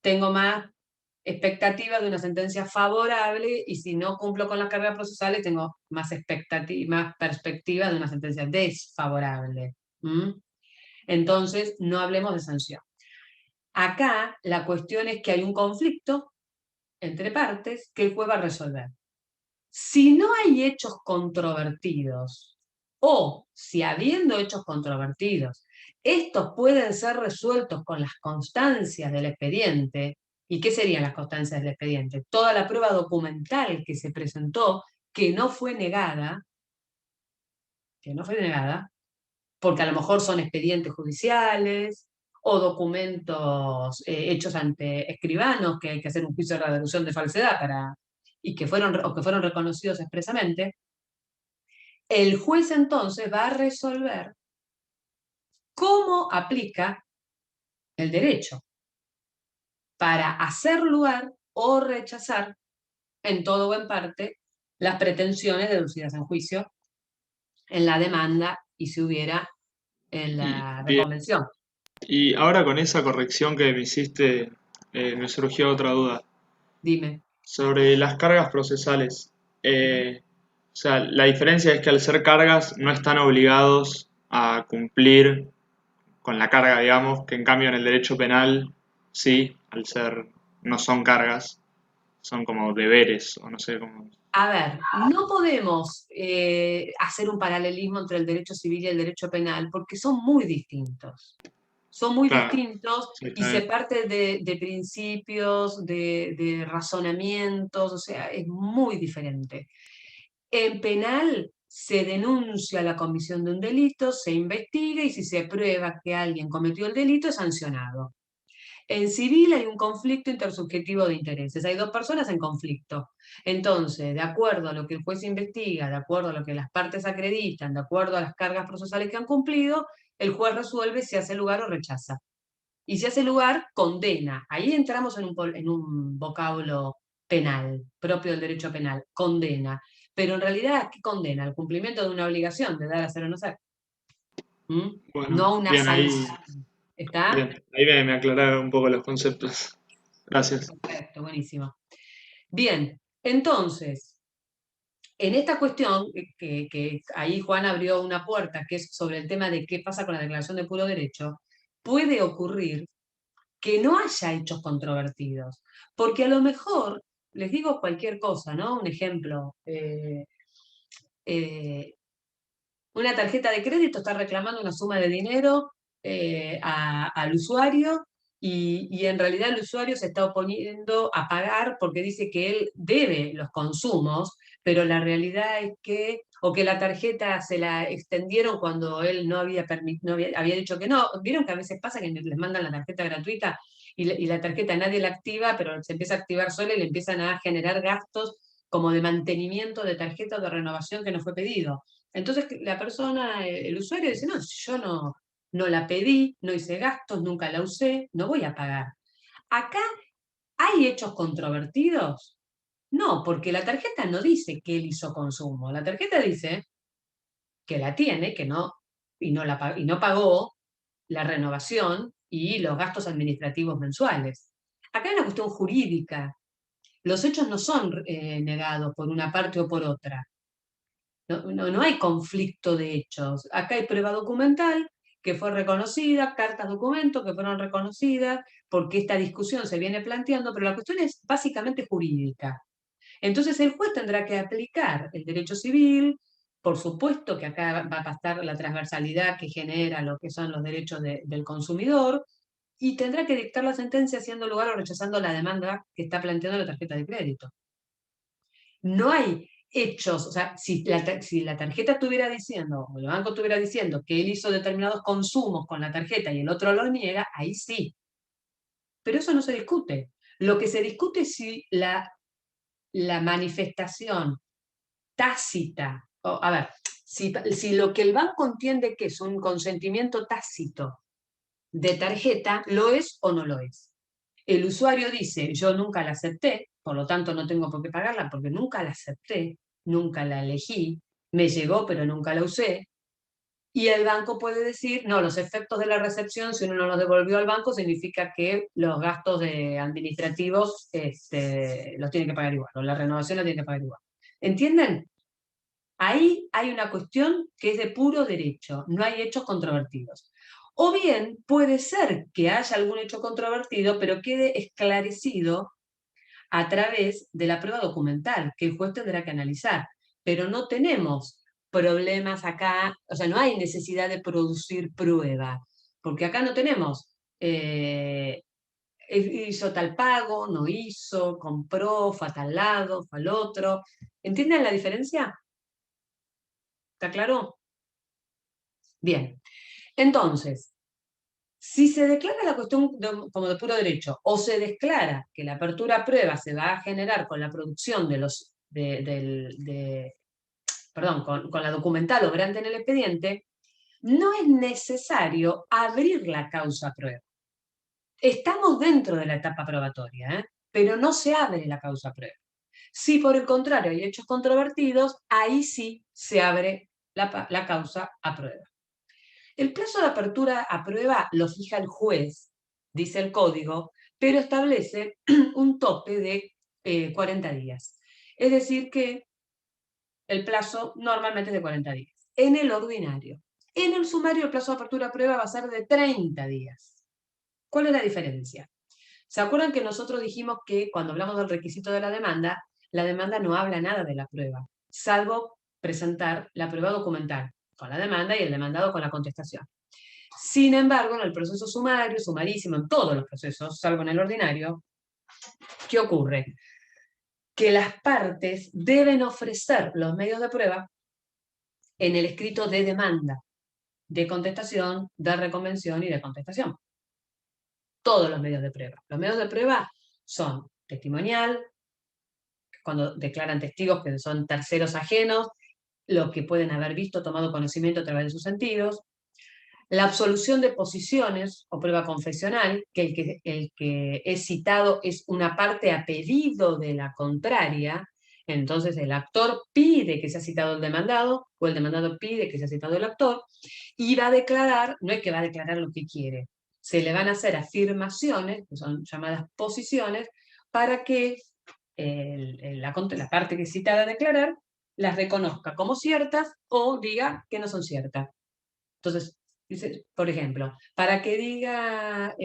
tengo más expectativas de una sentencia favorable y si no cumplo con las cargas procesales tengo más perspectivas de una sentencia desfavorable. ¿Mm? Entonces, no hablemos de sanción. Acá la cuestión es que hay un conflicto entre partes que el juez va a resolver. Si no hay hechos controvertidos, o si habiendo hechos controvertidos, estos pueden ser resueltos con las constancias del expediente. ¿Y qué serían las constancias del expediente? Toda la prueba documental que se presentó, que no fue negada, porque a lo mejor son expedientes judiciales o documentos hechos ante escribanos, que hay que hacer un juicio de reducción de falsedad y que fueron reconocidos expresamente. El juez entonces va a resolver cómo aplica el derecho para hacer lugar o rechazar, en todo o en parte, las pretensiones deducidas en juicio, en la demanda y si hubiera en la Bien, reconvención. y ahora con esa corrección que me hiciste, me surgió otra duda. Dime. Sobre las cargas procesales. O sea, la diferencia es que al ser cargas no están obligados a cumplir con la carga, digamos, que en cambio en el derecho penal, sí, al ser, no son cargas, son como deberes, o no sé cómo. A ver, no podemos hacer un paralelismo entre el derecho civil y el derecho penal porque son muy distintos. Son muy Claro, distintos sí, y está se bien. parte de principios, de razonamientos, o sea, es muy diferente. En penal se denuncia la comisión de un delito, se investiga y si se prueba que alguien cometió el delito es sancionado. En civil hay un conflicto intersubjetivo de intereses, hay dos personas en conflicto. Entonces, de acuerdo a lo que el juez investiga, de acuerdo a lo que las partes acreditan, de acuerdo a las cargas procesales que han cumplido, el juez resuelve si hace lugar o rechaza. Y si hace lugar, condena. Ahí entramos en un vocablo penal, propio del derecho penal, condena. Pero en realidad, ¿qué condena? El cumplimiento de una obligación de dar, hacer o no hacer. ¿Mm? Bueno, No una bien, ahí, sanción. ¿Está? bien, ahí me aclararon un poco los conceptos. Gracias. Perfecto, buenísimo. Bien, entonces, en esta cuestión, que ahí Juan abrió una puerta, que es sobre el tema de qué pasa con la declaración de puro derecho, puede ocurrir que no haya hechos controvertidos, porque a lo mejor, les digo cualquier cosa, ¿no? Un ejemplo, eh, una tarjeta de crédito está reclamando una suma de dinero al usuario y en realidad el usuario se está oponiendo a pagar porque dice que él debe los consumos, pero la realidad es que, o que la tarjeta se la extendieron cuando él no había, había dicho que no. ¿Vieron que a veces pasa que les mandan la tarjeta gratuita y la tarjeta nadie la activa, pero se empieza a activar sola y le empiezan a generar gastos como de mantenimiento de tarjeta o de renovación que no fue pedido? Entonces la persona, el usuario dice, no, yo no la pedí, no hice gastos, nunca la usé, no voy a pagar. Acá hay hechos controvertidos. No, porque la tarjeta no dice que él hizo consumo. La tarjeta dice que la tiene, que no, y no pagó la renovación y los gastos administrativos mensuales. Acá hay una cuestión jurídica. Los hechos no son negados por una parte o por otra. No hay conflicto de hechos. Acá hay prueba documental que fue reconocida, cartas documentos que fueron reconocidas, porque esta discusión se viene planteando, pero la cuestión es básicamente jurídica. Entonces el juez tendrá que aplicar el derecho civil, por supuesto que acá va a pasar la transversalidad que genera lo que son los derechos del consumidor, y tendrá que dictar la sentencia haciendo lugar o rechazando la demanda que está planteando la tarjeta de crédito. No hay hechos, o sea, si la tarjeta estuviera diciendo, o el banco estuviera diciendo que él hizo determinados consumos con la tarjeta y el otro lo niega, ahí sí. Pero eso no se discute. Lo que se discute es si la manifestación tácita, a ver, si lo que el banco entiende que es un consentimiento tácito de tarjeta, ¿lo es o no lo es? El usuario dice, yo nunca la acepté, por lo tanto no tengo por qué pagarla porque nunca la acepté, nunca la elegí, me llegó pero nunca la usé. Y el banco puede decir, no, los efectos de la recepción, si uno no los devolvió al banco, significa que los gastos administrativos los tiene que pagar igual, o la renovación la tiene que pagar igual. ¿Entienden? Ahí hay una cuestión que es de puro derecho, no hay hechos controvertidos. O bien puede ser que haya algún hecho controvertido, pero quede esclarecido a través de la prueba documental, que el juez tendrá que analizar. Pero no tenemos problemas acá, o sea, no hay necesidad de producir prueba, porque acá no tenemos, hizo tal pago, no hizo, compró, fue a tal lado, fue al otro. ¿Entienden la diferencia? ¿Está claro? Bien. Entonces, si se declara la cuestión como de puro derecho, o se declara que la apertura a prueba se va a generar con la producción de los, perdón, con la documental obrante en el expediente, no es necesario abrir la causa a prueba. Estamos dentro de la etapa probatoria, pero no se abre la causa a prueba. Si por el contrario hay hechos controvertidos, ahí sí se abre la causa a prueba. El plazo de apertura a prueba lo fija el juez, dice el código, pero establece un tope de 40 días. Es decir que el plazo normalmente es de 40 días. En el ordinario. En el sumario el plazo de apertura a prueba va a ser de 30 días. ¿Cuál es la diferencia? ¿Se acuerdan que nosotros dijimos que cuando hablamos del requisito de la demanda no habla nada de la prueba, salvo presentar la prueba documental con la demanda y el demandado con la contestación? Sin embargo, en el proceso sumario, sumarísimo, en todos los procesos, salvo en el ordinario, ¿qué ocurre? Que las partes deben ofrecer los medios de prueba en el escrito de demanda, de contestación, de reconvención y de contestación. Todos los medios de prueba. Los medios de prueba son testimonial, cuando declaran testigos que son terceros ajenos, los que pueden haber visto, tomado conocimiento a través de sus sentidos, la absolución de posiciones o prueba confesional, que el que es citado es una parte a pedido de la contraria, entonces el actor pide que sea citado el demandado, o el demandado pide que sea citado el actor, y va a declarar, no es que va a declarar lo que quiere, se le van a hacer afirmaciones, que son llamadas posiciones, para que la parte que es citada a declarar las reconozca como ciertas o diga que no son ciertas. Entonces, dice, por ejemplo, para que diga,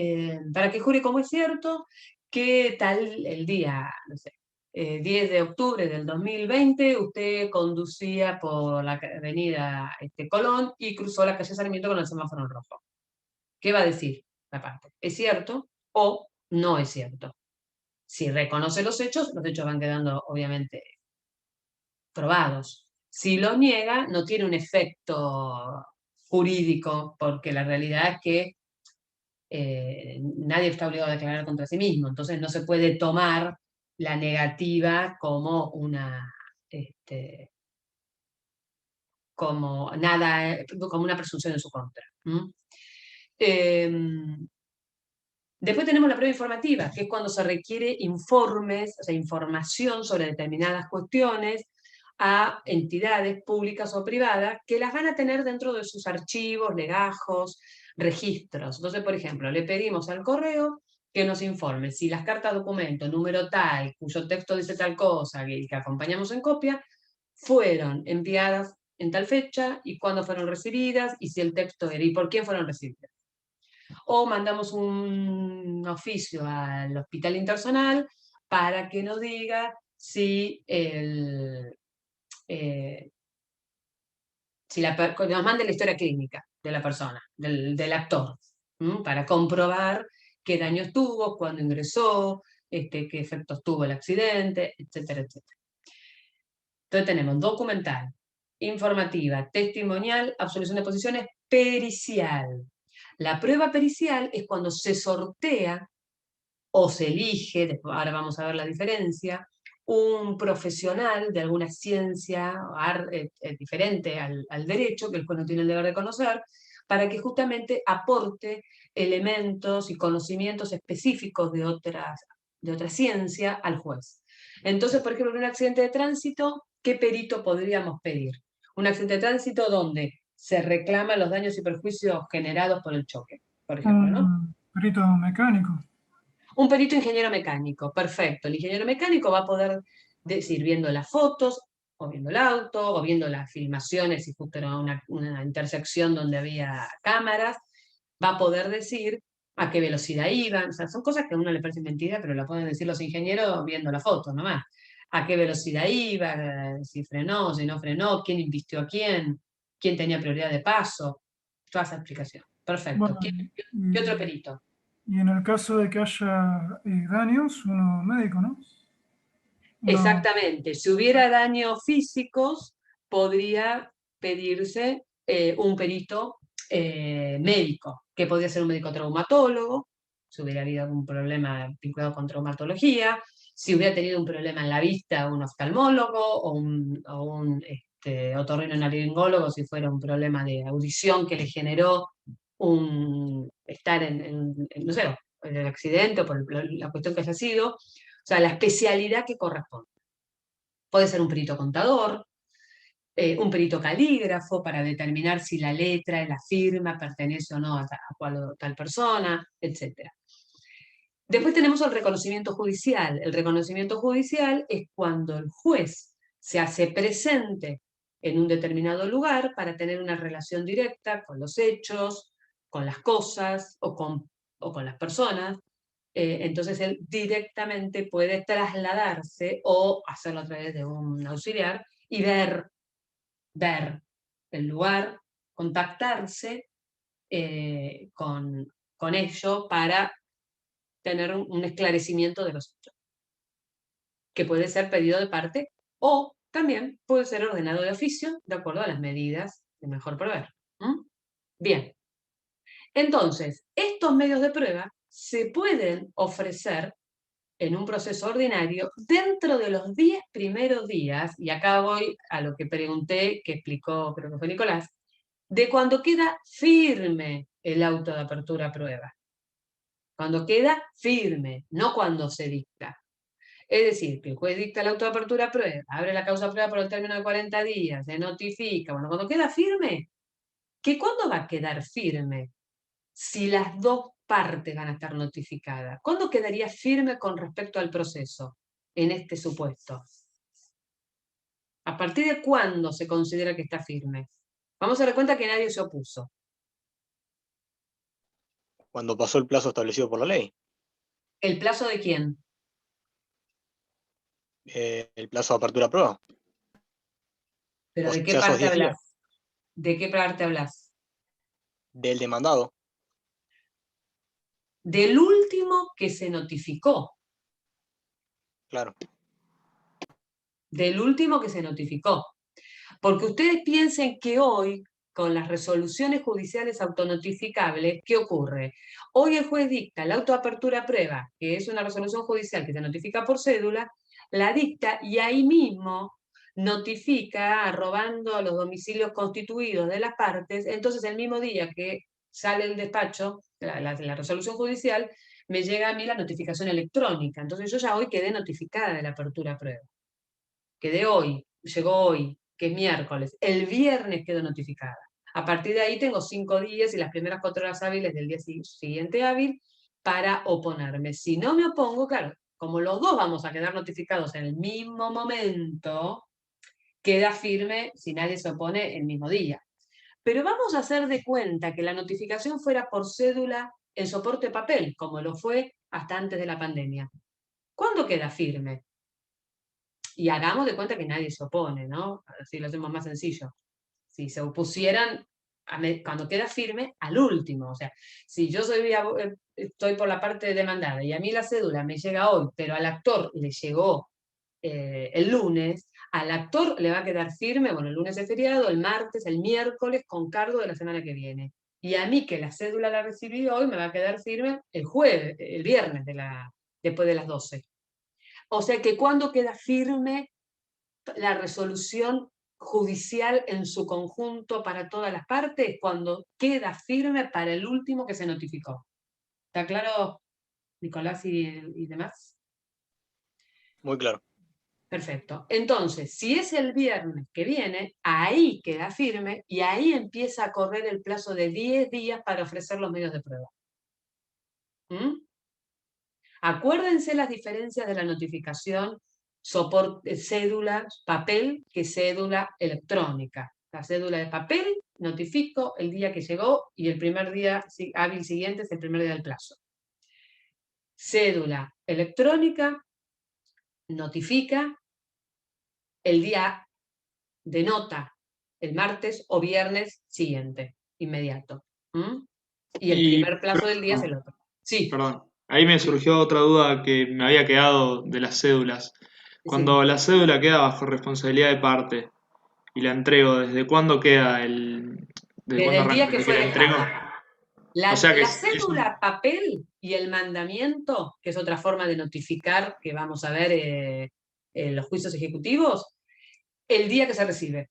para que jure como es cierto que tal el día, no sé, 10 de octubre del 2020 usted conducía por la avenida Colón y cruzó la calle Sarmiento con el semáforo en rojo. ¿Qué va a decir la parte? ¿Es cierto o no es cierto? Si reconoce los hechos van quedando obviamente probados. Si lo niega, no tiene un efecto jurídico, porque la realidad es que nadie está obligado a declarar contra sí mismo, entonces no se puede tomar la negativa como una como una presunción en su contra. Después tenemos la prueba informativa, que es cuando se requiere informes, o sea, información sobre determinadas cuestiones a entidades públicas o privadas que las van a tener dentro de sus archivos, legajos, registros. Entonces, por ejemplo, le pedimos al correo que nos informe si las cartas documento número tal, cuyo texto dice tal cosa, que acompañamos en copia, fueron enviadas en tal fecha y cuándo fueron recibidas y si el texto era y por quién fueron recibidas. O mandamos un oficio al hospital intersonal para que nos diga si nos mande la historia clínica de la persona, del actor, para comprobar qué daños tuvo, cuándo ingresó, qué efectos tuvo el accidente, etcétera, etcétera. Entonces tenemos documental, informativa, testimonial, absolución de posiciones, pericial. La prueba pericial es cuando se sortea o se elige, ahora vamos a ver la diferencia, un profesional de alguna ciencia diferente al derecho, que el juez no tiene el deber de conocer, para que justamente aporte elementos y conocimientos específicos de otra ciencia al juez. Entonces, por ejemplo, en un accidente de tránsito, ¿qué perito podríamos pedir? Un accidente de tránsito donde se reclaman los daños y perjuicios generados por el choque, por ejemplo, ¿no? Un perito mecánico. Un perito ingeniero mecánico, perfecto. El ingeniero mecánico va a poder decir, viendo las fotos, o viendo el auto, o viendo las filmaciones, si justo era una intersección donde había cámaras, va a poder decir a qué velocidad iban. O sea, son cosas que a uno le parecen mentiras, pero lo pueden decir los ingenieros viendo la foto nomás. A qué velocidad iba, si frenó, si no frenó, quién invistió a quién tenía prioridad de paso. Toda esa explicación. Perfecto. Bueno, ¿Qué otro perito? Y en el caso de que haya daños, uno médico, ¿no? Exactamente. Si hubiera daños físicos, podría pedirse un perito médico, que podría ser un médico traumatólogo, si hubiera habido algún problema vinculado con traumatología, si hubiera tenido un problema en la vista, un oftalmólogo o un otorrinolaringólogo, si fuera un problema de audición que le generó estar no sé, en el accidente o por la cuestión que haya sido. O sea, la especialidad que corresponde. Puede ser un perito contador, un perito calígrafo para determinar si la letra y la firma pertenece o no a tal persona, etc. Después tenemos el reconocimiento judicial. El reconocimiento judicial es cuando el juez se hace presente en un determinado lugar para tener una relación directa con los hechos, con las cosas o con las personas. Entonces él directamente puede trasladarse o hacerlo a través de un auxiliar y ver el lugar, contactarse con ello para tener un esclarecimiento de los hechos, que puede ser pedido de parte o también puede ser ordenado de oficio de acuerdo a las medidas de mejor proveer. Bien. Entonces, estos medios de prueba se pueden ofrecer en un proceso ordinario dentro de los 10 primeros días, y acá voy a lo que pregunté, que explicó, creo que fue Nicolás, de cuando queda firme el auto de apertura a prueba. Cuando queda firme, no cuando se dicta. Es decir, que el juez dicta el auto de apertura a prueba, abre la causa a prueba por el término de 40 días, se notifica, bueno, cuando queda firme, ¿que cuándo va a quedar firme? Si las dos partes van a estar notificadas. ¿Cuándo quedaría firme con respecto al proceso en este supuesto? ¿A partir de cuándo se considera que está firme? Vamos a dar cuenta que nadie se opuso. Cuando pasó el plazo establecido por la ley. ¿El plazo de quién? El plazo de apertura a prueba. ¿Pero O de qué sea, esos parte 10 días. hablas? ¿De qué parte hablas? Del demandado. Del último que se notificó. Claro. Del último que se notificó. Porque ustedes piensen que hoy, con las resoluciones judiciales autonotificables, ¿qué ocurre? Hoy el juez dicta la autoapertura a prueba, que es una resolución judicial que se notifica por cédula, la dicta y ahí mismo notifica arrobando los domicilios constituidos de las partes. Entonces el mismo día que sale el despacho, la resolución judicial, me llega a mí la notificación electrónica. Entonces yo ya hoy quedé notificada de la apertura a prueba. Quedé hoy, llegó hoy, que es miércoles. El viernes quedo notificada. A partir de ahí tengo 5 días y las primeras 4 horas hábiles del día siguiente hábil para oponerme. Si no me opongo, claro, como los dos vamos a quedar notificados en el mismo momento, queda firme si nadie se opone el mismo día. Pero vamos a hacer de cuenta que la notificación fuera por cédula en soporte papel, como lo fue hasta antes de la pandemia. ¿Cuándo queda firme? Y hagamos de cuenta que nadie se opone, ¿no? Así lo hacemos más sencillo. Si se opusieran, cuando queda firme, al último. O sea, si yo estoy por la parte demandada y a mí la cédula me llega hoy, pero al actor le llegó el lunes, al actor le va a quedar firme, bueno, el lunes es feriado, el martes, el miércoles, con cargo de la semana que viene. Y a mí, que la cédula la recibí hoy, me va a quedar firme el jueves, el viernes, después de las 12. O sea que cuando queda firme la resolución judicial en su conjunto para todas las partes, cuando queda firme para el último que se notificó. ¿Está claro, Nicolás y demás? Muy claro. Perfecto. Entonces, si es el viernes que viene, ahí queda firme y ahí empieza a correr el plazo de 10 días para ofrecer los medios de prueba. ¿Mm? Acuérdense las diferencias de la notificación cédula papel que cédula electrónica. La cédula de papel notifico el día que llegó y el primer día hábil siguiente es el primer día del plazo. Cédula electrónica notifica el día de nota, el martes o viernes siguiente, inmediato. ¿Mm? Y el primer plazo del día es el otro. Sí. Perdón, ahí me surgió otra duda que me había quedado de las cédulas. Cuando Sí. la cédula queda bajo responsabilidad de parte y la entrego, ¿desde cuándo queda ¿desde Desde cuándo el día arranca que que fue la entrego? dejada. O sea que La es cédula papel y el mandamiento, que es otra forma de notificar, que vamos a ver en los juicios ejecutivos, el día que se recibe.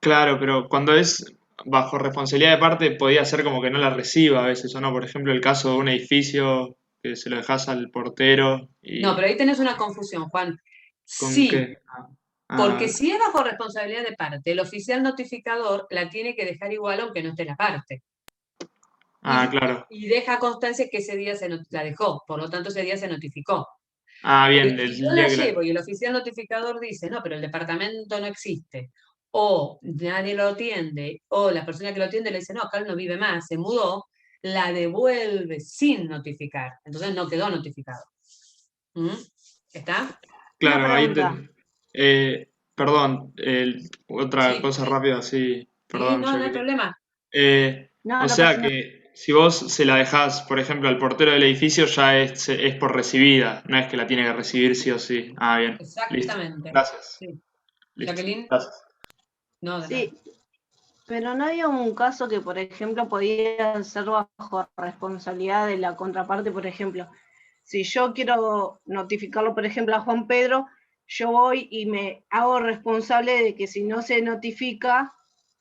claro, pero cuando es bajo responsabilidad de parte podía ser como que no la reciba a veces, ¿o no? Por ejemplo, el caso de un edificio que se lo dejas al portero No, pero y ahí tenés una confusión, Juan. ¿con Sí, qué? porque Ah, si es bajo responsabilidad de parte, el oficial notificador la tiene que dejar igual aunque no esté la parte. claro. Y deja constancia que ese día la dejó, por lo tanto ese día se notificó. Bien, Si yo el la día que la... llevo y el oficial notificador dice, no, pero el departamento no existe, o nadie lo atiende, o la persona que lo atiende le dice, no, acá él no vive más, se mudó, la devuelve sin notificar. Entonces no quedó notificado. ¿Mm? ¿Está? Una Claro, ahí pregunta. perdón, otra Sí, cosa rápida, sí, sí, perdón, no, no hay Jacqueline. problema. No, O no sea pasa nada. que si vos se la dejás, por ejemplo, al portero del edificio, ya es por recibida, no es que la tiene que recibir sí o sí. Bien, listo. Exactamente. Gracias. Sí. Listo. Jacqueline, Gracias. no, de nada. Sí, pero no había un caso que, por ejemplo, podía ser bajo responsabilidad de la contraparte, por ejemplo. Si yo quiero notificarlo, por ejemplo, a Juan Pedro, yo voy y me hago responsable de que si no se notifica,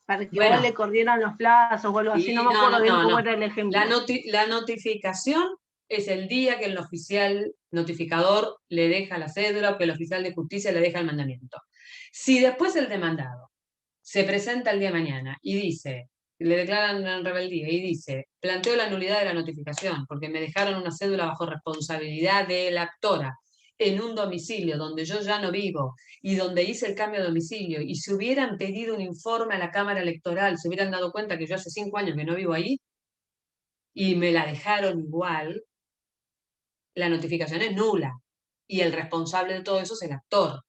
para que Bueno, vos le corrieran los plazos o algo así, no sí, me no, acuerdo no, bien no, cómo no. era el La, ejemplo. la notificación es el día que el oficial notificador le deja la cédula o que el oficial de justicia le deja el mandamiento. Si después el demandado se presenta el día de mañana y dice, le declaran en rebeldía y dice, planteo la nulidad de la notificación porque me dejaron una cédula bajo responsabilidad de la actora en un domicilio donde yo ya no vivo y donde hice el cambio de domicilio, y si hubieran pedido un informe a la Cámara Electoral, se hubieran dado cuenta que yo hace 5 años que no vivo ahí y me la dejaron igual, la notificación es nula y el responsable de todo eso es el actor.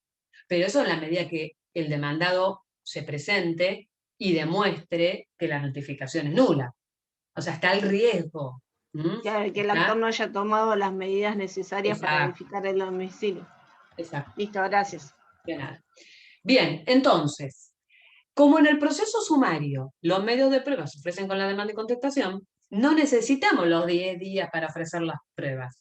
Pero eso en la medida que el demandado se presente y demuestre que la notificación es nula. O sea, está el riesgo. Que el actor no haya tomado las medidas necesarias para Exacto, verificar el domicilio. exacto. Listo, gracias. De nada. Bien, entonces, como en el proceso sumario los medios de prueba se ofrecen con la demanda y contestación, no necesitamos los 10 días para ofrecer las pruebas.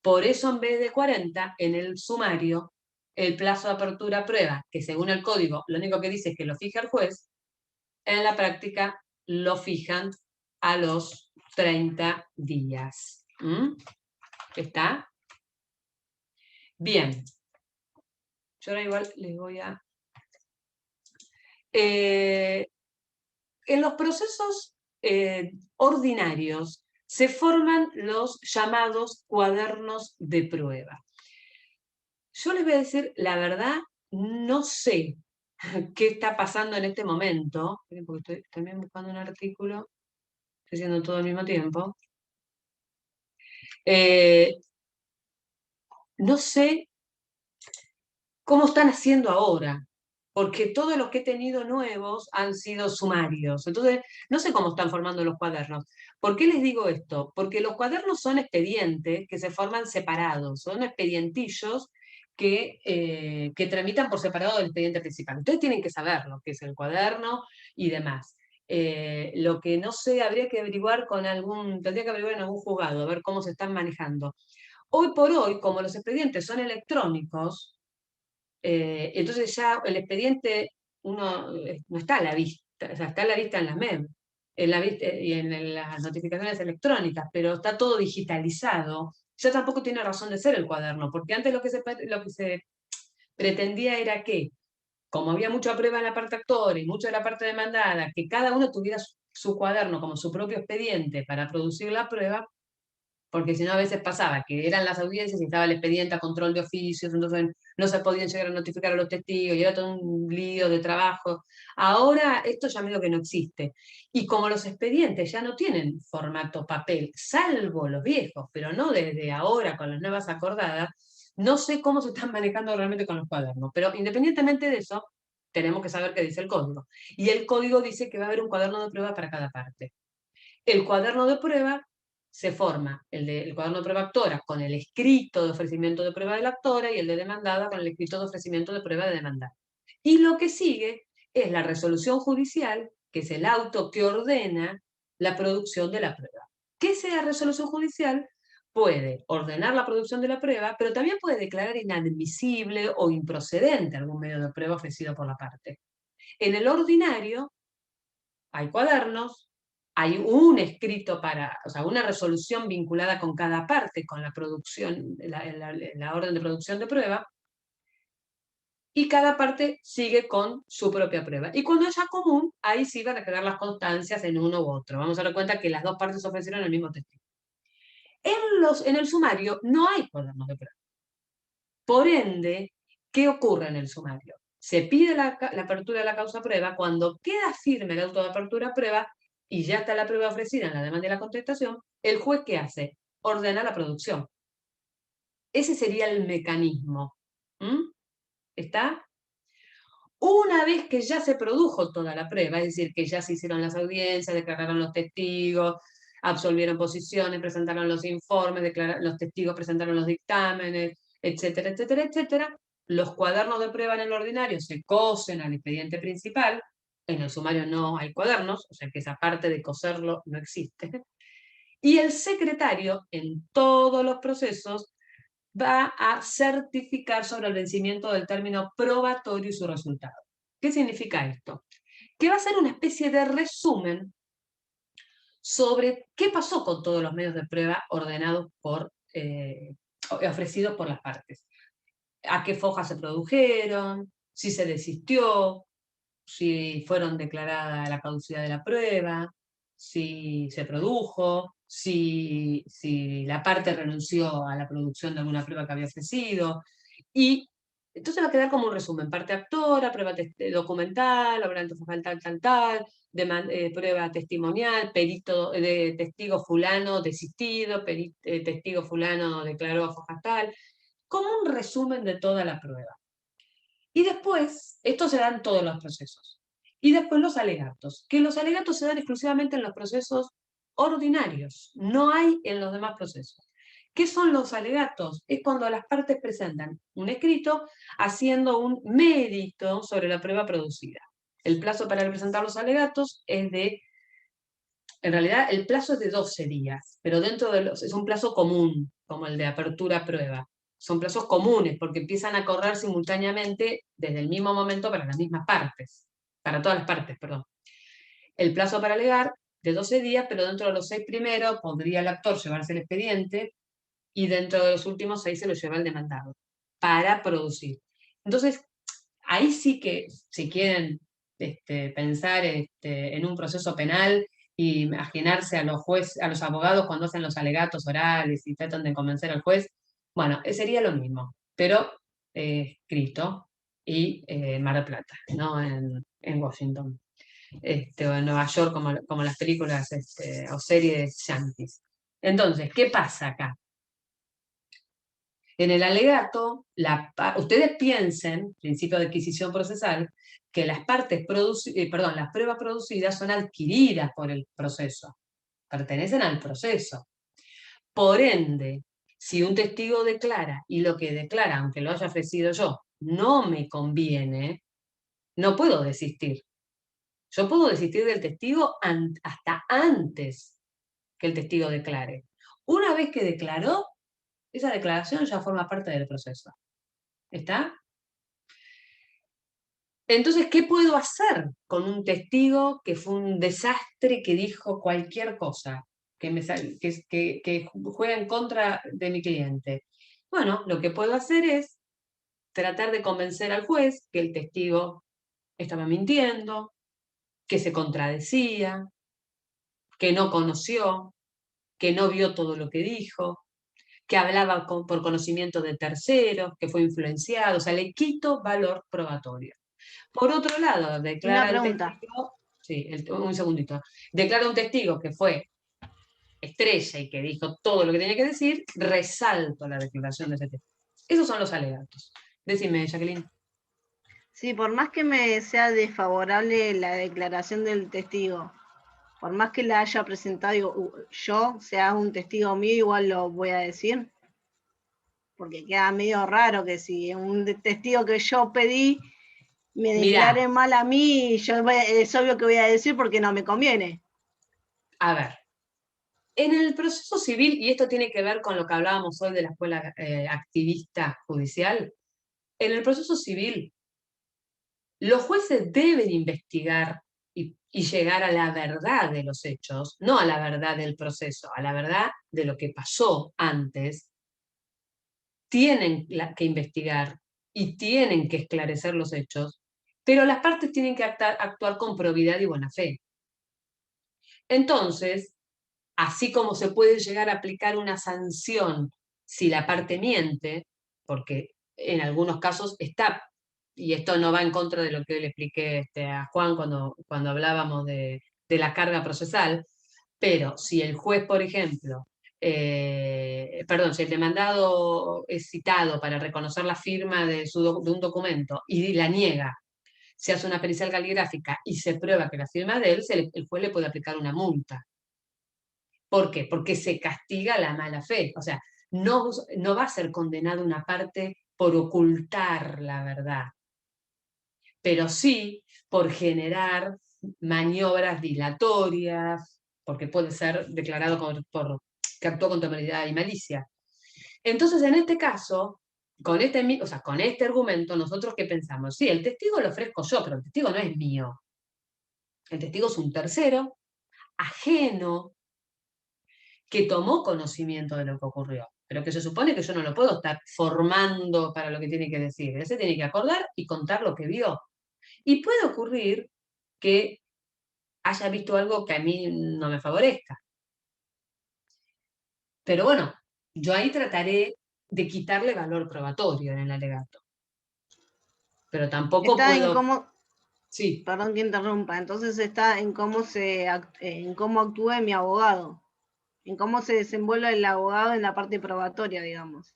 Por eso, en vez de 40, en el sumario, el plazo de apertura a prueba, que según el código lo único que dice es que lo fija el juez, en la práctica lo fijan a los 30 días. ¿Está? Bien. Yo ahora igual les voy a... en los procesos ordinarios se forman los llamados cuadernos de prueba. Yo les voy a decir, la verdad, no sé qué está pasando en este momento, porque estoy también buscando un artículo, estoy haciendo todo al mismo tiempo. No sé cómo están haciendo ahora, porque todos los que he tenido nuevos han sido sumarios. Entonces, no sé cómo están formando los cuadernos. ¿Por qué les digo esto? Porque los cuadernos son expedientes que se forman separados, son expedientillos que tramitan por separado del expediente principal. Ustedes tienen que saber lo que es el cuaderno y demás. Lo que no sé, habría que averiguar tendría que averiguar en algún juzgado, a ver cómo se están manejando. Hoy por hoy, como los expedientes son electrónicos, entonces ya el expediente no está a la vista, o sea, está a la vista en las MEM y en las notificaciones electrónicas, pero está todo digitalizado. Ya tampoco tiene razón de ser el cuaderno, porque antes lo que se pretendía era que, como había mucha prueba en la parte actor y mucho de la parte demandada, que cada uno tuviera su cuaderno como su propio expediente para producir la prueba, porque si no a veces pasaba que eran las audiencias y estaba el expediente a control de oficios, entonces no se podían llegar a notificar a los testigos y era todo un lío de trabajo. Ahora esto ya medio que no existe. Y como los expedientes ya no tienen formato papel, salvo los viejos, pero no desde ahora con las nuevas acordadas, no sé cómo se están manejando realmente con los cuadernos. Pero independientemente de eso, tenemos que saber qué dice el código. Y el código dice que va a haber un cuaderno de prueba para cada parte. El cuaderno de prueba se forma, el cuaderno de prueba actora con el escrito de ofrecimiento de prueba de la actora y el de demandada con el escrito de ofrecimiento de prueba de demandada. Y lo que sigue es la resolución judicial, que es el auto que ordena la producción de la prueba. Que sea resolución judicial puede ordenar la producción de la prueba, pero también puede declarar inadmisible o improcedente algún medio de prueba ofrecido por la parte. En el ordinario hay cuadernos, hay un escrito o sea, una resolución vinculada con cada parte, con la producción, la orden de producción de prueba, y cada parte sigue con su propia prueba. Y cuando haya común, ahí sí van a quedar las constancias en uno u otro. Vamos a dar cuenta que las dos partes ofrecieron el mismo testigo. En el sumario no hay cuadernos de prueba. Por ende, ¿qué ocurre en el sumario? Se pide la apertura de la causa prueba. Cuando queda firme el auto de apertura prueba y ya está la prueba ofrecida en la demanda y la contestación, el juez ¿qué hace? Ordena la producción. Ese sería el mecanismo. ¿Está? Una vez que ya se produjo toda la prueba, es decir, que ya se hicieron las audiencias, declararon los testigos, absolvieron posiciones, presentaron los informes, los testigos presentaron los dictámenes, etcétera, etcétera, etcétera, los cuadernos de prueba en el ordinario se cosen al expediente principal. En el sumario no hay cuadernos, o sea que esa parte de coserlo no existe. Y el secretario, en todos los procesos, va a certificar sobre el vencimiento del término probatorio y su resultado. ¿Qué significa esto? Que va a ser una especie de resumen sobre qué pasó con todos los medios de prueba ordenados ofrecidos por las partes. A qué fojas se produjeron, si se desistió, si fueron declarada la caducidad de la prueba, si se produjo, si la parte renunció a la producción de alguna prueba que había ofrecido. Y entonces va a quedar como un resumen: parte actora, prueba documental, obrante tal, prueba testimonial, perito de testigo fulano desistido, testigo fulano declaró a fojas tal, como un resumen de toda la prueba. Y después, esto se da en todos los procesos. Y después los alegatos, que los alegatos se dan exclusivamente en los procesos ordinarios, no hay en los demás procesos. ¿Qué son los alegatos? Es cuando las partes presentan un escrito haciendo un mérito sobre la prueba producida. El plazo para presentar los alegatos es en realidad el plazo es de 12 días, pero es un plazo común, como el de apertura prueba. Son plazos comunes porque empiezan a correr simultáneamente desde el mismo momento para las mismas partes, para todas las partes, perdón. El plazo para alegar de 12 días, pero dentro de los 6 primeros podría el actor llevarse el expediente y dentro de los últimos 6 se lo lleva el demandado para producir. Entonces, ahí sí que, si quieren pensar en un proceso penal y imaginarse a los jueces, a los abogados cuando hacen los alegatos orales y tratan de convencer al juez, bueno, sería lo mismo, pero escrito y en Mar del Plata, no en Washington, o en Nueva York, como las películas o series yankees. Entonces, ¿qué pasa acá? En el alegato, ustedes piensen, principio de adquisición procesal, que las las pruebas producidas son adquiridas por el proceso, pertenecen al proceso. Por ende, si un testigo declara y lo que declara, aunque lo haya ofrecido yo, no me conviene, no puedo desistir. Yo puedo desistir del testigo hasta antes que el testigo declare. Una vez que declaró, esa declaración ya forma parte del proceso. ¿Está? Entonces, ¿qué puedo hacer con un testigo que fue un desastre, que dijo cualquier cosa, que juega en contra de mi cliente? Bueno, lo que puedo hacer es tratar de convencer al juez que el testigo estaba mintiendo, que se contradecía, que no conoció, que no vio todo lo que dijo, que hablaba por conocimiento de terceros, que fue influenciado, o sea, le quito valor probatorio. Por otro lado, Una declara el pregunta. testigo, sí, un segundito, declara un testigo que fue estrella y que dijo todo lo que tenía que decir, resalto la declaración de ese testigo. Esos son los alegatos. Decime, Jacqueline. Sí, por más que me sea desfavorable la declaración del testigo, por más que la haya presentado yo, sea un testigo mío, igual lo voy a decir. Porque queda medio raro que si un testigo que yo pedí me declare mal a mí, es obvio que voy a decir porque no me conviene. A ver, en el proceso civil, y esto tiene que ver con lo que hablábamos hoy de la escuela activista judicial, en el proceso civil, los jueces deben investigar y llegar a la verdad de los hechos, no a la verdad del proceso, a la verdad de lo que pasó antes. Tienen que investigar y tienen que esclarecer los hechos, pero las partes tienen que actuar con probidad y buena fe. Entonces, así como se puede llegar a aplicar una sanción si la parte miente, porque en algunos casos está, y esto no va en contra de lo que le expliqué a Juan cuando hablábamos de la carga procesal, pero si el juez, por ejemplo, si el demandado es citado para reconocer la firma de un documento y la niega, se hace una pericial caligráfica y se prueba que la firma es de él, el juez le puede aplicar una multa. ¿Por qué? Porque se castiga la mala fe. O sea, no va a ser condenada una parte por ocultar la verdad, pero sí por generar maniobras dilatorias, porque puede ser declarado que actuó con temeridad y malicia. Entonces, en este caso, con este argumento, nosotros ¿qué pensamos? Sí, el testigo lo ofrezco yo, pero el testigo no es mío. El testigo es un tercero, ajeno, que tomó conocimiento de lo que ocurrió, pero que se supone que yo no lo puedo estar formando para lo que tiene que decir. Él se tiene que acordar y contar lo que vio. Y puede ocurrir que haya visto algo que a mí no me favorezca. Pero bueno, yo ahí trataré de quitarle valor probatorio en el alegato. Pero tampoco está puedo... En cómo, sí. Perdón que interrumpa, entonces está en cómo actúe mi abogado, en cómo se desenvuelve el abogado en la parte probatoria, digamos.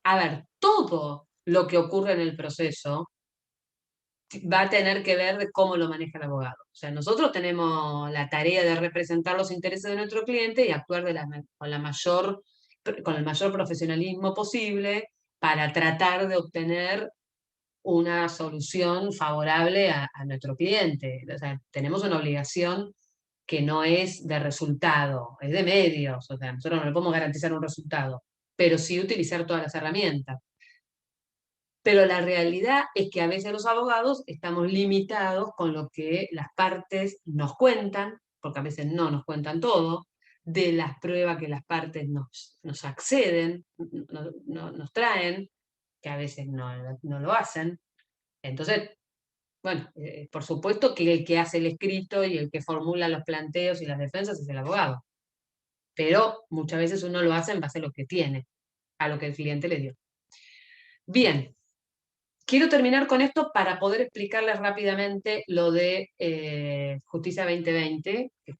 A ver, todo lo que ocurre en el proceso va a tener que ver de cómo lo maneja el abogado. O sea, nosotros tenemos la tarea de representar los intereses de nuestro cliente y actuar con el mayor profesionalismo posible para tratar de obtener una solución favorable a nuestro cliente. O sea, tenemos una obligación que no es de resultado, es de medios. O sea, nosotros no le podemos garantizar un resultado, pero sí utilizar todas las herramientas. Pero la realidad es que a veces los abogados estamos limitados con lo que las partes nos cuentan, porque a veces no nos cuentan todo, de las pruebas que las partes nos acceden, nos traen, que a veces no lo hacen. Entonces, bueno, por supuesto que el que hace el escrito y el que formula los planteos y las defensas es el abogado. Pero muchas veces uno lo hace en base a lo que tiene, a lo que el cliente le dio. Bien. Quiero terminar con esto para poder explicarles rápidamente lo de Justicia 2020, que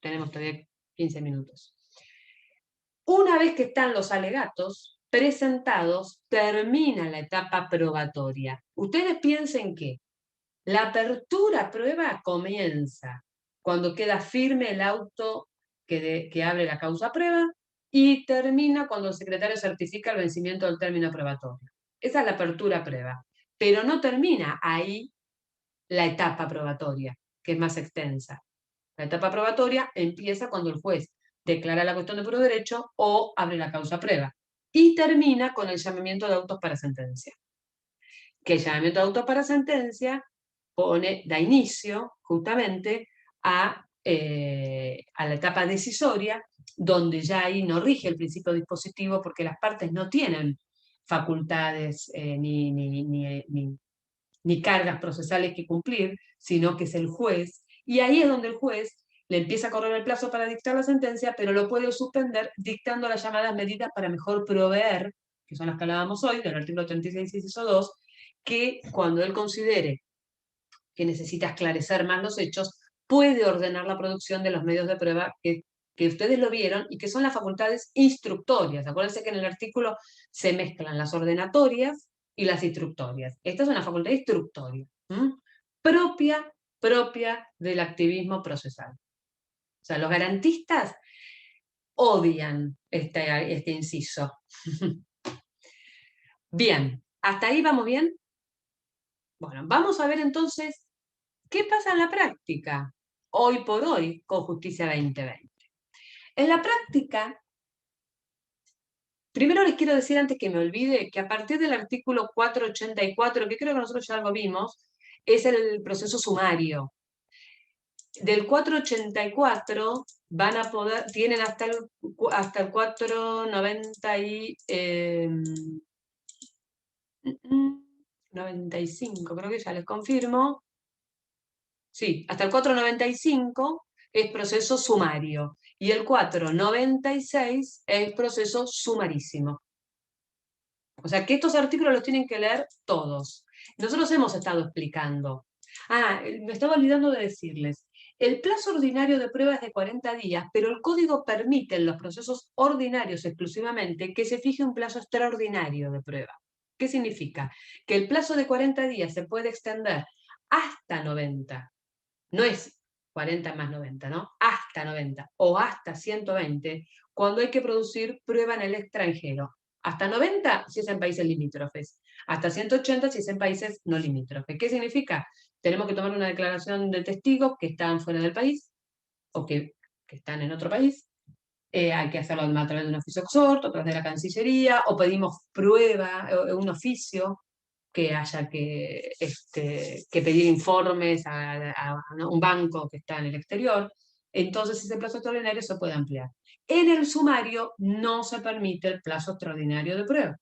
tenemos todavía 15 minutos. Una vez que están los alegatos, presentados, termina la etapa probatoria. Ustedes piensen que la apertura a prueba comienza cuando queda firme el auto que abre la causa prueba y termina cuando el secretario certifica el vencimiento del término probatorio. Esa es la apertura a prueba. Pero no termina ahí la etapa probatoria, que es más extensa. La etapa probatoria empieza cuando el juez declara la cuestión de puro derecho o abre la causa prueba. Y termina con el llamamiento de autos para sentencia. Que el llamamiento de autos para sentencia da inicio justamente a la etapa decisoria, donde ya ahí no rige el principio dispositivo porque las partes no tienen facultades ni cargas procesales que cumplir, sino que es el juez, y ahí es donde el juez le empieza a correr el plazo para dictar la sentencia, pero lo puede suspender dictando las llamadas medidas para mejor proveer, que son las que hablábamos hoy, del artículo 36, inciso 2, que cuando él considere que necesita esclarecer más los hechos, puede ordenar la producción de los medios de prueba que ustedes lo vieron y que son las facultades instructorias. Acuérdense que en el artículo se mezclan las ordenatorias y las instructorias. Esta es una facultad instructoria, propia del activismo procesal. O sea, los garantistas odian este inciso. Bien, ¿hasta ahí vamos bien? Bueno, vamos a ver entonces qué pasa en la práctica, hoy por hoy, con Justicia 2020. En la práctica, primero les quiero decir antes que me olvide que a partir del artículo 484, que creo que nosotros ya lo vimos, es el proceso sumario. Del 484 van a poder, tienen hasta el 490 y 95, creo que ya les confirmo. Sí, hasta el 495 es proceso sumario y el 496 es proceso sumarísimo. O sea que estos artículos los tienen que leer todos. Nosotros hemos estado explicando. Me estaba olvidando de decirles. El plazo ordinario de prueba es de 40 días, pero el código permite en los procesos ordinarios exclusivamente que se fije un plazo extraordinario de prueba. ¿Qué significa? Que el plazo de 40 días se puede extender hasta 90. No es 40 más 90, ¿no? Hasta 90 o hasta 120 cuando hay que producir prueba en el extranjero. Hasta 90 si es en países limítrofes. Hasta 180 si es en países no limítrofes. ¿Qué significa? Tenemos que tomar una declaración de testigos que están fuera del país o que están en otro país. Hay que hacerlo a través de un oficio exhorto, a través de la Cancillería, o pedimos prueba, un oficio que haya que pedir informes a un banco que está en el exterior. Entonces ese plazo extraordinario se puede ampliar. En el sumario no se permite el plazo extraordinario de prueba.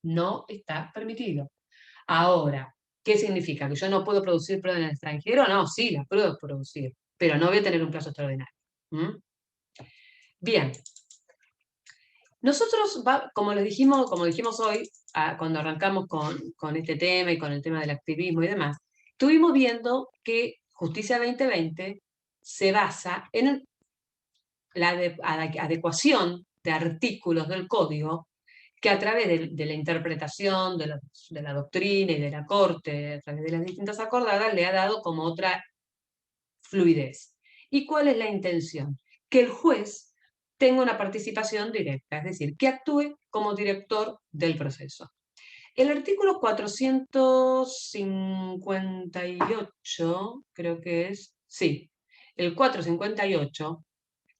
No está permitido. Ahora, ¿qué significa? ¿Que yo no puedo producir prueba en el extranjero? No, sí, la puedo producir, pero no voy a tener un plazo extraordinario. Bien. Nosotros, como dijimos hoy, cuando arrancamos con este tema y con el tema del activismo y demás, estuvimos viendo que Justicia 2020 se basa en la adecuación de artículos del código que a través de la interpretación de la doctrina y de la Corte, a través de las distintas acordadas, le ha dado como otra fluidez. ¿Y cuál es la intención? Que el juez tenga una participación directa, es decir, que actúe como director del proceso. El artículo 458, creo que es, sí, el 458,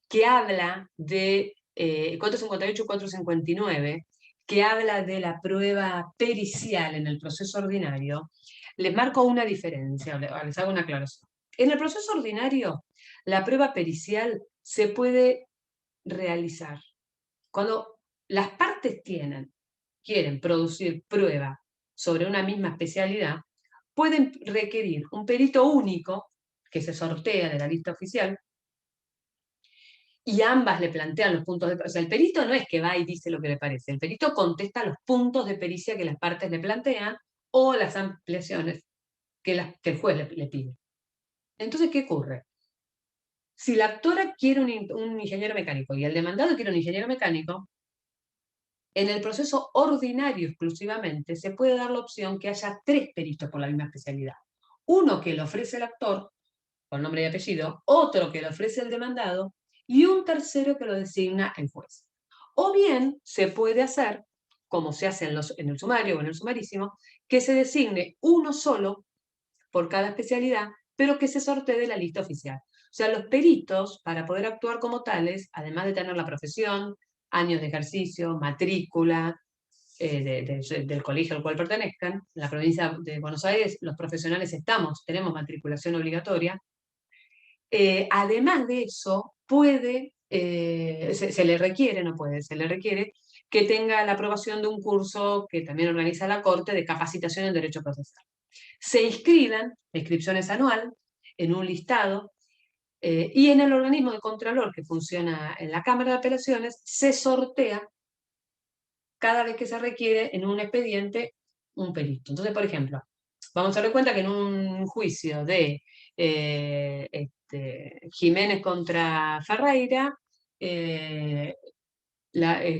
que habla de, 458 y 459, que habla de la prueba pericial en el proceso ordinario, les marco una diferencia, les hago una aclaración. En el proceso ordinario, la prueba pericial se puede realizar cuando las partes quieren producir prueba sobre una misma especialidad, pueden requerir un perito único que se sortea de la lista oficial y ambas le plantean los puntos de pericia. O sea, el perito no es que va y dice lo que le parece, el perito contesta los puntos de pericia que las partes le plantean o las ampliaciones que el juez le pide. Entonces, ¿qué ocurre? Si la actora quiere un ingeniero mecánico y el demandado quiere un ingeniero mecánico, En el proceso ordinario exclusivamente se puede dar la opción que haya 3 peritos por la misma especialidad. Uno que lo ofrece el actor, con nombre y apellido, otro que lo ofrece el demandado, y un tercero que lo designa el juez. O bien se puede hacer, como se hace en el sumario o en el sumarísimo, que se designe uno solo por cada especialidad, pero que se sortee de la lista oficial. O sea, los peritos, para poder actuar como tales, además de tener la profesión, años de ejercicio, matrícula, del colegio al cual pertenezcan, en la provincia de Buenos Aires los profesionales tenemos matriculación obligatoria. Además de eso, se le requiere, no puede, se le requiere que tenga la aprobación de un curso que también organiza la Corte de capacitación en Derecho Procesal. Se inscriban, la inscripción es anual, en un listado, y en el organismo de Contralor que funciona en la Cámara de Apelaciones, se sortea cada vez que se requiere en un expediente un perito. Entonces, por ejemplo, vamos a dar cuenta que en un juicio de Jiménez contra Ferreira,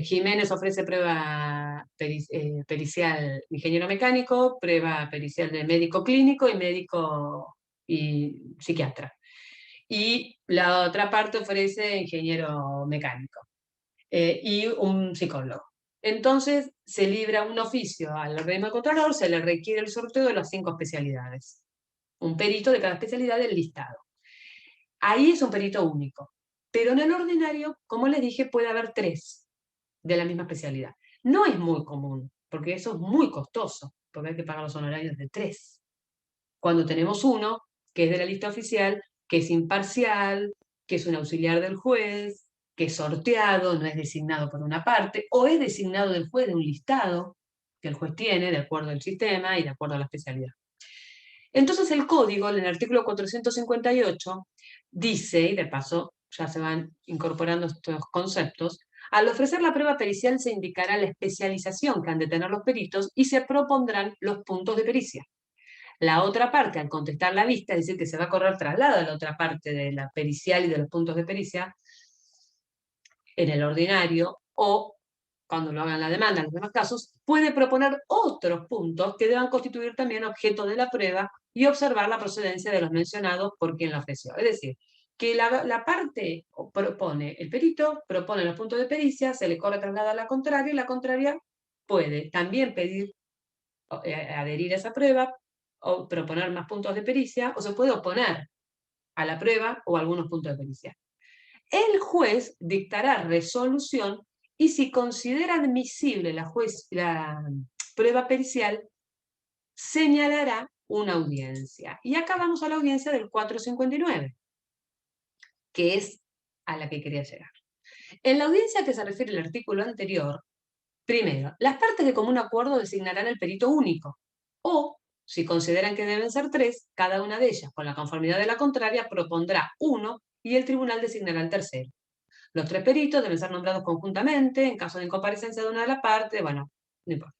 Jiménez ofrece prueba pericial ingeniero mecánico, prueba pericial de médico clínico y médico y psiquiatra. Y la otra parte ofrece ingeniero mecánico y un psicólogo. Entonces se libra un oficio al organismo de Contralor, se le requiere el sorteo de las 5 especialidades. Un perito de cada especialidad del listado. Ahí es un perito único. Pero en el ordinario, como les dije, puede haber 3 de la misma especialidad. No es muy común, porque eso es muy costoso, porque hay que pagar los honorarios de 3. Cuando tenemos uno, que es de la lista oficial, que es imparcial, que es un auxiliar del juez, que es sorteado, no es designado por una parte, o es designado del juez de un listado que el juez tiene de acuerdo al sistema y de acuerdo a la especialidad. Entonces el código, en el artículo 458, dice, y de paso ya se van incorporando estos conceptos, al ofrecer la prueba pericial se indicará la especialización que han de tener los peritos y se propondrán los puntos de pericia. La otra parte, al contestar la vista, es decir, que se va a correr traslado a la otra parte de la pericial y de los puntos de pericia, en el ordinario, o cuando lo hagan la demanda, en los demás casos, puede proponer otros puntos que deban constituir también objeto de la prueba y observar la procedencia de los mencionados por quien la ofreció. Es decir, que la parte propone, el perito propone los puntos de pericia, se le corre traslado a la contraria, y la contraria puede también pedir adherir a esa prueba, o proponer más puntos de pericia, o se puede oponer a la prueba o a algunos puntos de pericia. El juez dictará resolución y si considera admisible la prueba pericial, señalará una audiencia. Y acá vamos a la audiencia del 459, que es a la que quería llegar. En la audiencia a que se refiere el artículo anterior, primero, las partes de común acuerdo designarán el perito único, o, si consideran que deben ser 3, cada una de ellas, con la conformidad de la contraria, propondrá uno y el tribunal designará el tercero. Los 3 peritos deben ser nombrados conjuntamente, en caso de incomparecencia de una de las partes, bueno, no importa.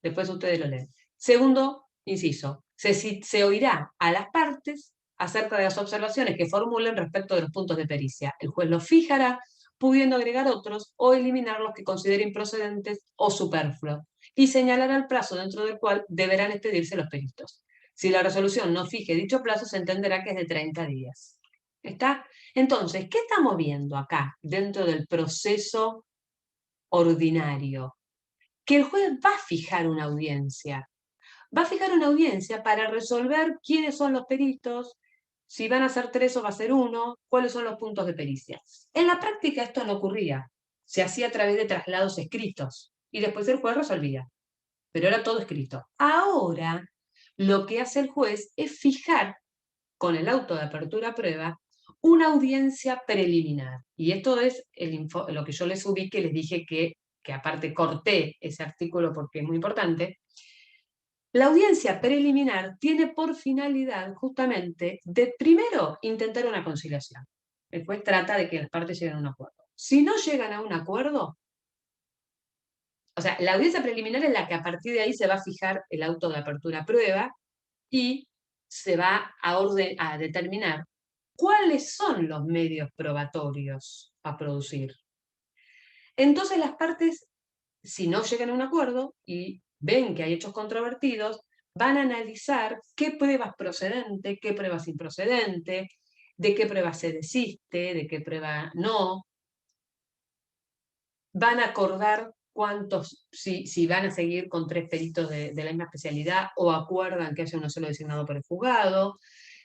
Después ustedes lo leen. Segundo, inciso, se oirá a las partes acerca de las observaciones que formulen respecto de los puntos de pericia. El juez los fijará, pudiendo agregar otros o eliminar los que considere improcedentes o superfluos, y señalará el plazo dentro del cual deberán expedirse los peritos. Si la resolución no fije dicho plazo, se entenderá que es de 30 días. ¿Está? Entonces, ¿qué estamos viendo acá dentro del proceso ordinario? Que el juez va a fijar una audiencia. Va a fijar una audiencia para resolver quiénes son los peritos, si van a ser 3 o va a ser 1, cuáles son los puntos de pericia. En la práctica esto no ocurría. Se hacía a través de traslados escritos y después el juez resolvía. Pero era todo escrito. Ahora, lo que hace el juez es fijar, con el auto de apertura a prueba, una audiencia preliminar. Y esto es lo que yo les subí, que les dije que aparte corté ese artículo porque es muy importante. La audiencia preliminar tiene por finalidad justamente de primero intentar una conciliación. El juez trata de que las partes lleguen a un acuerdo. Si no llegan a un acuerdo, o sea, la audiencia preliminar es la que a partir de ahí se va a fijar el auto de apertura a prueba y se va a determinar cuáles son los medios probatorios a producir. Entonces las partes si no llegan a un acuerdo y ven que hay hechos controvertidos, van a analizar qué prueba es procedente, qué prueba es improcedente, de qué prueba se desiste, de qué prueba no. Van a acordar cuántos, si van a seguir con 3 peritos de la misma especialidad o acuerdan que haya uno solo designado por el juzgado.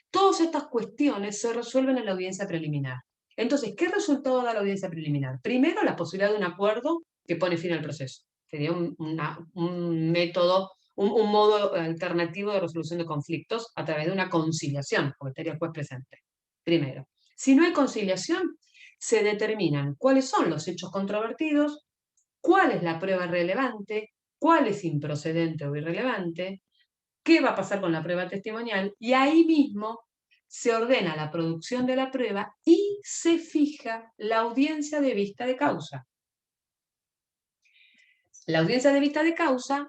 Todas estas cuestiones se resuelven en la audiencia preliminar. Entonces, ¿qué resultado da la audiencia preliminar? Primero, la posibilidad de un acuerdo que pone fin al proceso. Sería un método, un modo alternativo de resolución de conflictos a través de una conciliación, porque estaría el juez presente. Primero. Si no hay conciliación, se determinan cuáles son los hechos controvertidos, cuál es la prueba relevante, cuál es improcedente o irrelevante, qué va a pasar con la prueba testimonial, y ahí mismo se ordena la producción de la prueba y se fija la audiencia de vista de causa. La audiencia de vista de causa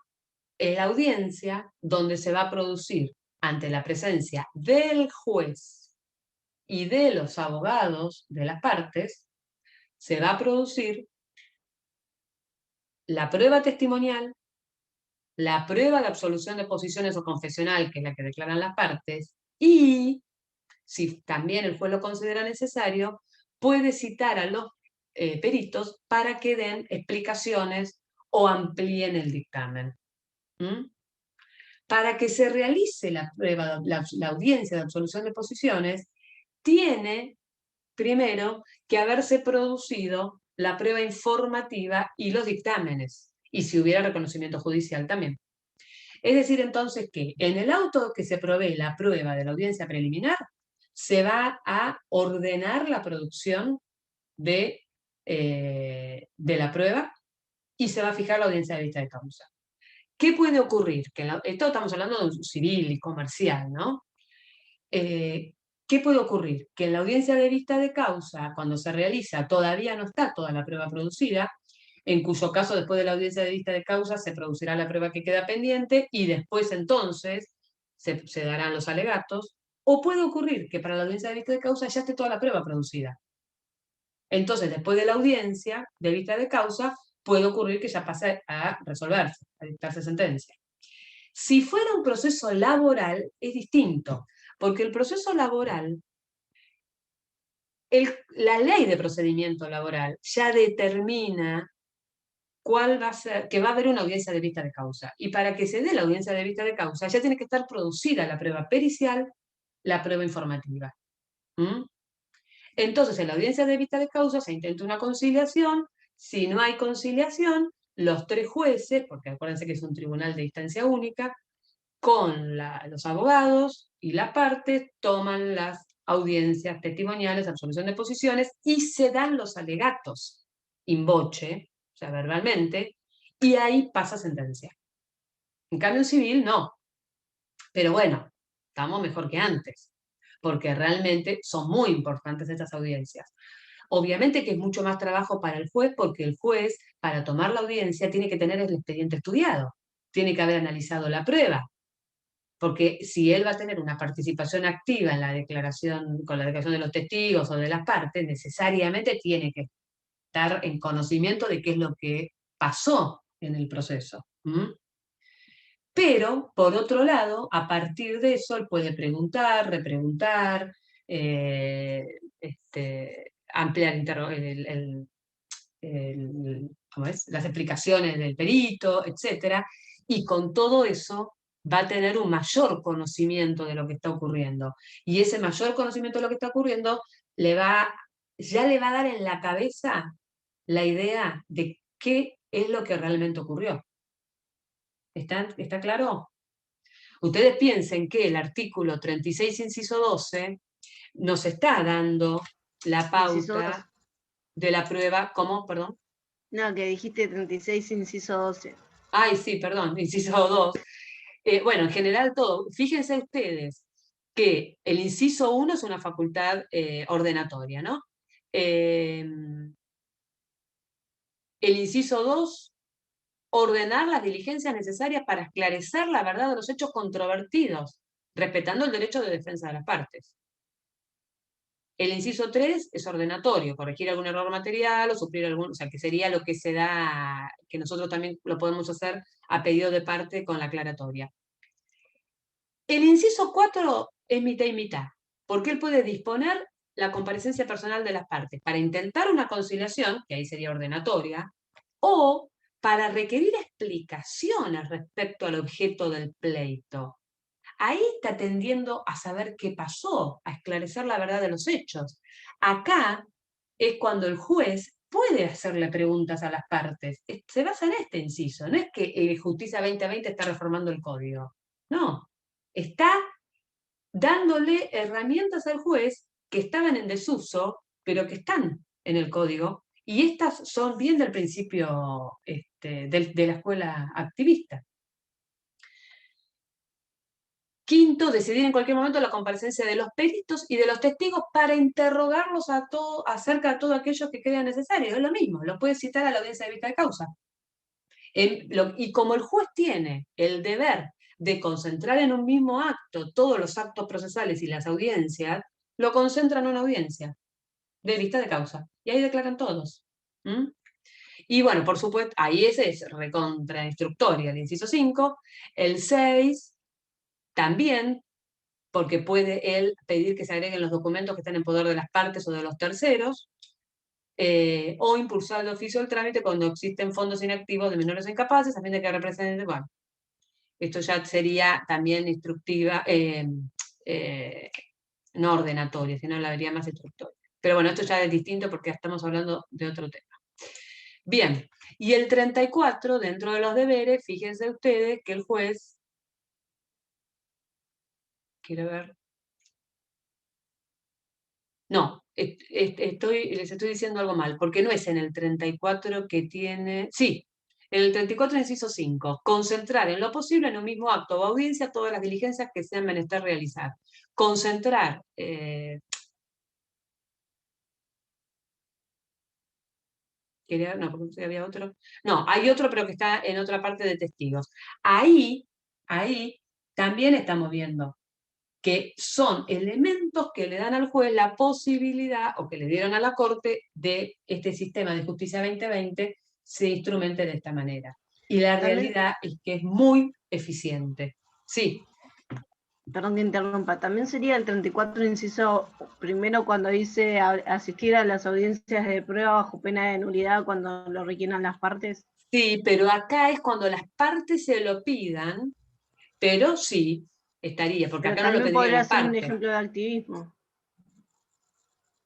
es la audiencia donde se va a producir, ante la presencia del juez y de los abogados de las partes, se va a producir la prueba testimonial, la prueba de absolución de posiciones o confesional, que es la que declaran las partes, y, si también el juez lo considera necesario, puede citar a los peritos para que den explicaciones o amplíen el dictamen. Para que se realice la prueba, la audiencia de absolución de posiciones, tiene primero que haberse producido la prueba informativa y los dictámenes, y si hubiera reconocimiento judicial también. Es decir, entonces, que en el auto que se provee la prueba de la audiencia preliminar, se va a ordenar la producción de la prueba y se va a fijar la audiencia de vista de causa. ¿Qué puede ocurrir? Esto estamos hablando de un civil y comercial, ¿no? ¿Qué puede ocurrir? Que en la audiencia de vista de causa, cuando se realiza, todavía no está toda la prueba producida, en cuyo caso después de la audiencia de vista de causa se producirá la prueba que queda pendiente y después entonces se darán los alegatos, o puede ocurrir que para la audiencia de vista de causa ya esté toda la prueba producida. Entonces, después de la audiencia de vista de causa, puede ocurrir que ya pase a resolverse, a dictarse sentencia. Si fuera un proceso laboral, es distinto, porque el proceso laboral, la ley de procedimiento laboral ya determina cuál va a ser, que va a haber una audiencia de vista de causa. Y para que se dé la audiencia de vista de causa, ya tiene que estar producida la prueba pericial, la prueba informativa. Entonces, en la audiencia de vista de causa se intenta una conciliación. Si no hay conciliación, los 3 jueces, porque acuérdense que es un tribunal de instancia única, con los abogados y la parte, toman las audiencias testimoniales, absolución de posiciones, y se dan los alegatos in voce, o sea, verbalmente, y ahí pasa sentencia. En cambio, en civil, no. Pero bueno, estamos mejor que antes, porque realmente son muy importantes estas audiencias. Obviamente que es mucho más trabajo para el juez, porque el juez, para tomar la audiencia, tiene que tener el expediente estudiado, tiene que haber analizado la prueba, porque si él va a tener una participación activa en la declaración, con la declaración de los testigos o de las partes, necesariamente tiene que estar en conocimiento de qué es lo que pasó en el proceso. Pero, por otro lado, a partir de eso, él puede preguntar, repreguntar, ampliar ¿cómo es? Las explicaciones del perito, etc. Y con todo eso va a tener un mayor conocimiento de lo que está ocurriendo. Y ese mayor conocimiento de lo que está ocurriendo ya le va a dar en la cabeza la idea de qué es lo que realmente ocurrió. ¿Está claro? Ustedes piensen que el artículo 36, inciso 12, nos está dando la pauta de la prueba. ¿Cómo? Perdón. No, que dijiste 36, inciso 12. Ay, sí, perdón, inciso 2. Bueno, en general todo. Fíjense ustedes que el inciso 1 es una facultad ordenatoria, ¿no? El inciso 2, ordenar las diligencias necesarias para esclarecer la verdad de los hechos controvertidos, respetando el derecho de defensa de las partes. El inciso 3 es ordenatorio, corregir algún error material o suplir algún, o sea, que sería lo que se da, que nosotros también lo podemos hacer a pedido de parte con la aclaratoria. El inciso 4 es mitad y mitad, porque él puede disponer la comparecencia personal de las partes para intentar una conciliación, que ahí sería ordenatoria, o para requerir explicaciones respecto al objeto del pleito. Ahí está tendiendo a saber qué pasó, a esclarecer la verdad de los hechos. Acá es cuando el juez puede hacerle preguntas a las partes. Se basa en este inciso, no es que Justicia 2020 está reformando el código. No, está dándole herramientas al juez que estaban en desuso, pero que están en el código, y estas son bien del principio de la escuela activista. Quinto, decidir en cualquier momento la comparecencia de los peritos y de los testigos para interrogarlos acerca de todo aquello que crea necesario. Es lo mismo, lo puede citar a la audiencia de vista de causa. Y como el juez tiene el deber de concentrar en un mismo acto todos los actos procesales y las audiencias, lo concentra en una audiencia de vista de causa. Y ahí declaran todos. Y bueno, por supuesto, ahí ese es recontrainstructoria, el inciso 5. El 6 también, porque puede él pedir que se agreguen los documentos que están en poder de las partes o de los terceros, o impulsar de oficio el trámite cuando existen fondos inactivos de menores incapaces, a fin de que representen, bueno, esto ya sería también instructiva, no ordenatoria, sino la vería más instructoria. Pero bueno, esto ya es distinto porque estamos hablando de otro tema. Bien, y el 34, dentro de los deberes, fíjense ustedes que el juez, quiero ver, no, les estoy diciendo algo mal, porque no es en el 34 que tiene, sí, en el 34 inciso 5, concentrar en lo posible en un mismo acto o audiencia todas las diligencias que sean menester realizar. Concentrar, no, porque había otro. No, hay otro, pero que está en otra parte de testigos. Ahí también estamos viendo que son elementos que le dan al juez la posibilidad, o que le dieron a la Corte, de este sistema de justicia 2020 se instrumente de esta manera. Y la realidad es que es muy eficiente. Sí. Perdón que interrumpa, también sería el 34 inciso primero cuando dice asistir a las audiencias de prueba bajo pena de nulidad cuando lo requieran las partes. Sí, pero acá es cuando las partes se lo pidan, pero sí, estaría, porque Pero acá no lo también pedirían podría las ser un partes. ejemplo de activismo,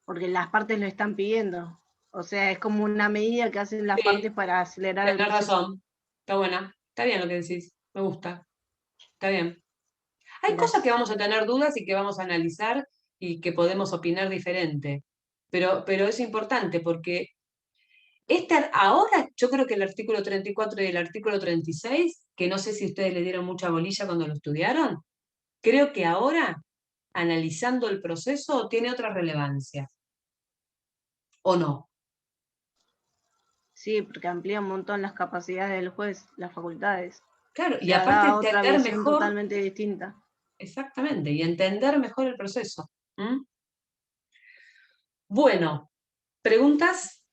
porque las partes lo están pidiendo. O sea, es como una medida que hacen las partes para acelerar el Tenés proceso. razón, está buena, está bien lo que decís, me gusta, está bien. Hay Gracias. cosas que vamos a tener dudas y que vamos a analizar y que podemos opinar diferente, pero es importante porque ahora yo creo que el artículo 34 y el artículo 36, que no sé si ustedes le dieron mucha bolilla cuando lo estudiaron, creo que ahora, analizando el proceso, tiene otra relevancia, ¿o no? Sí, porque amplía un montón las capacidades del juez, las facultades. Claro, O y sea, aparte da otra entender visión mejor, totalmente distinta. exactamente, y entender mejor el proceso. Bueno, ¿preguntas?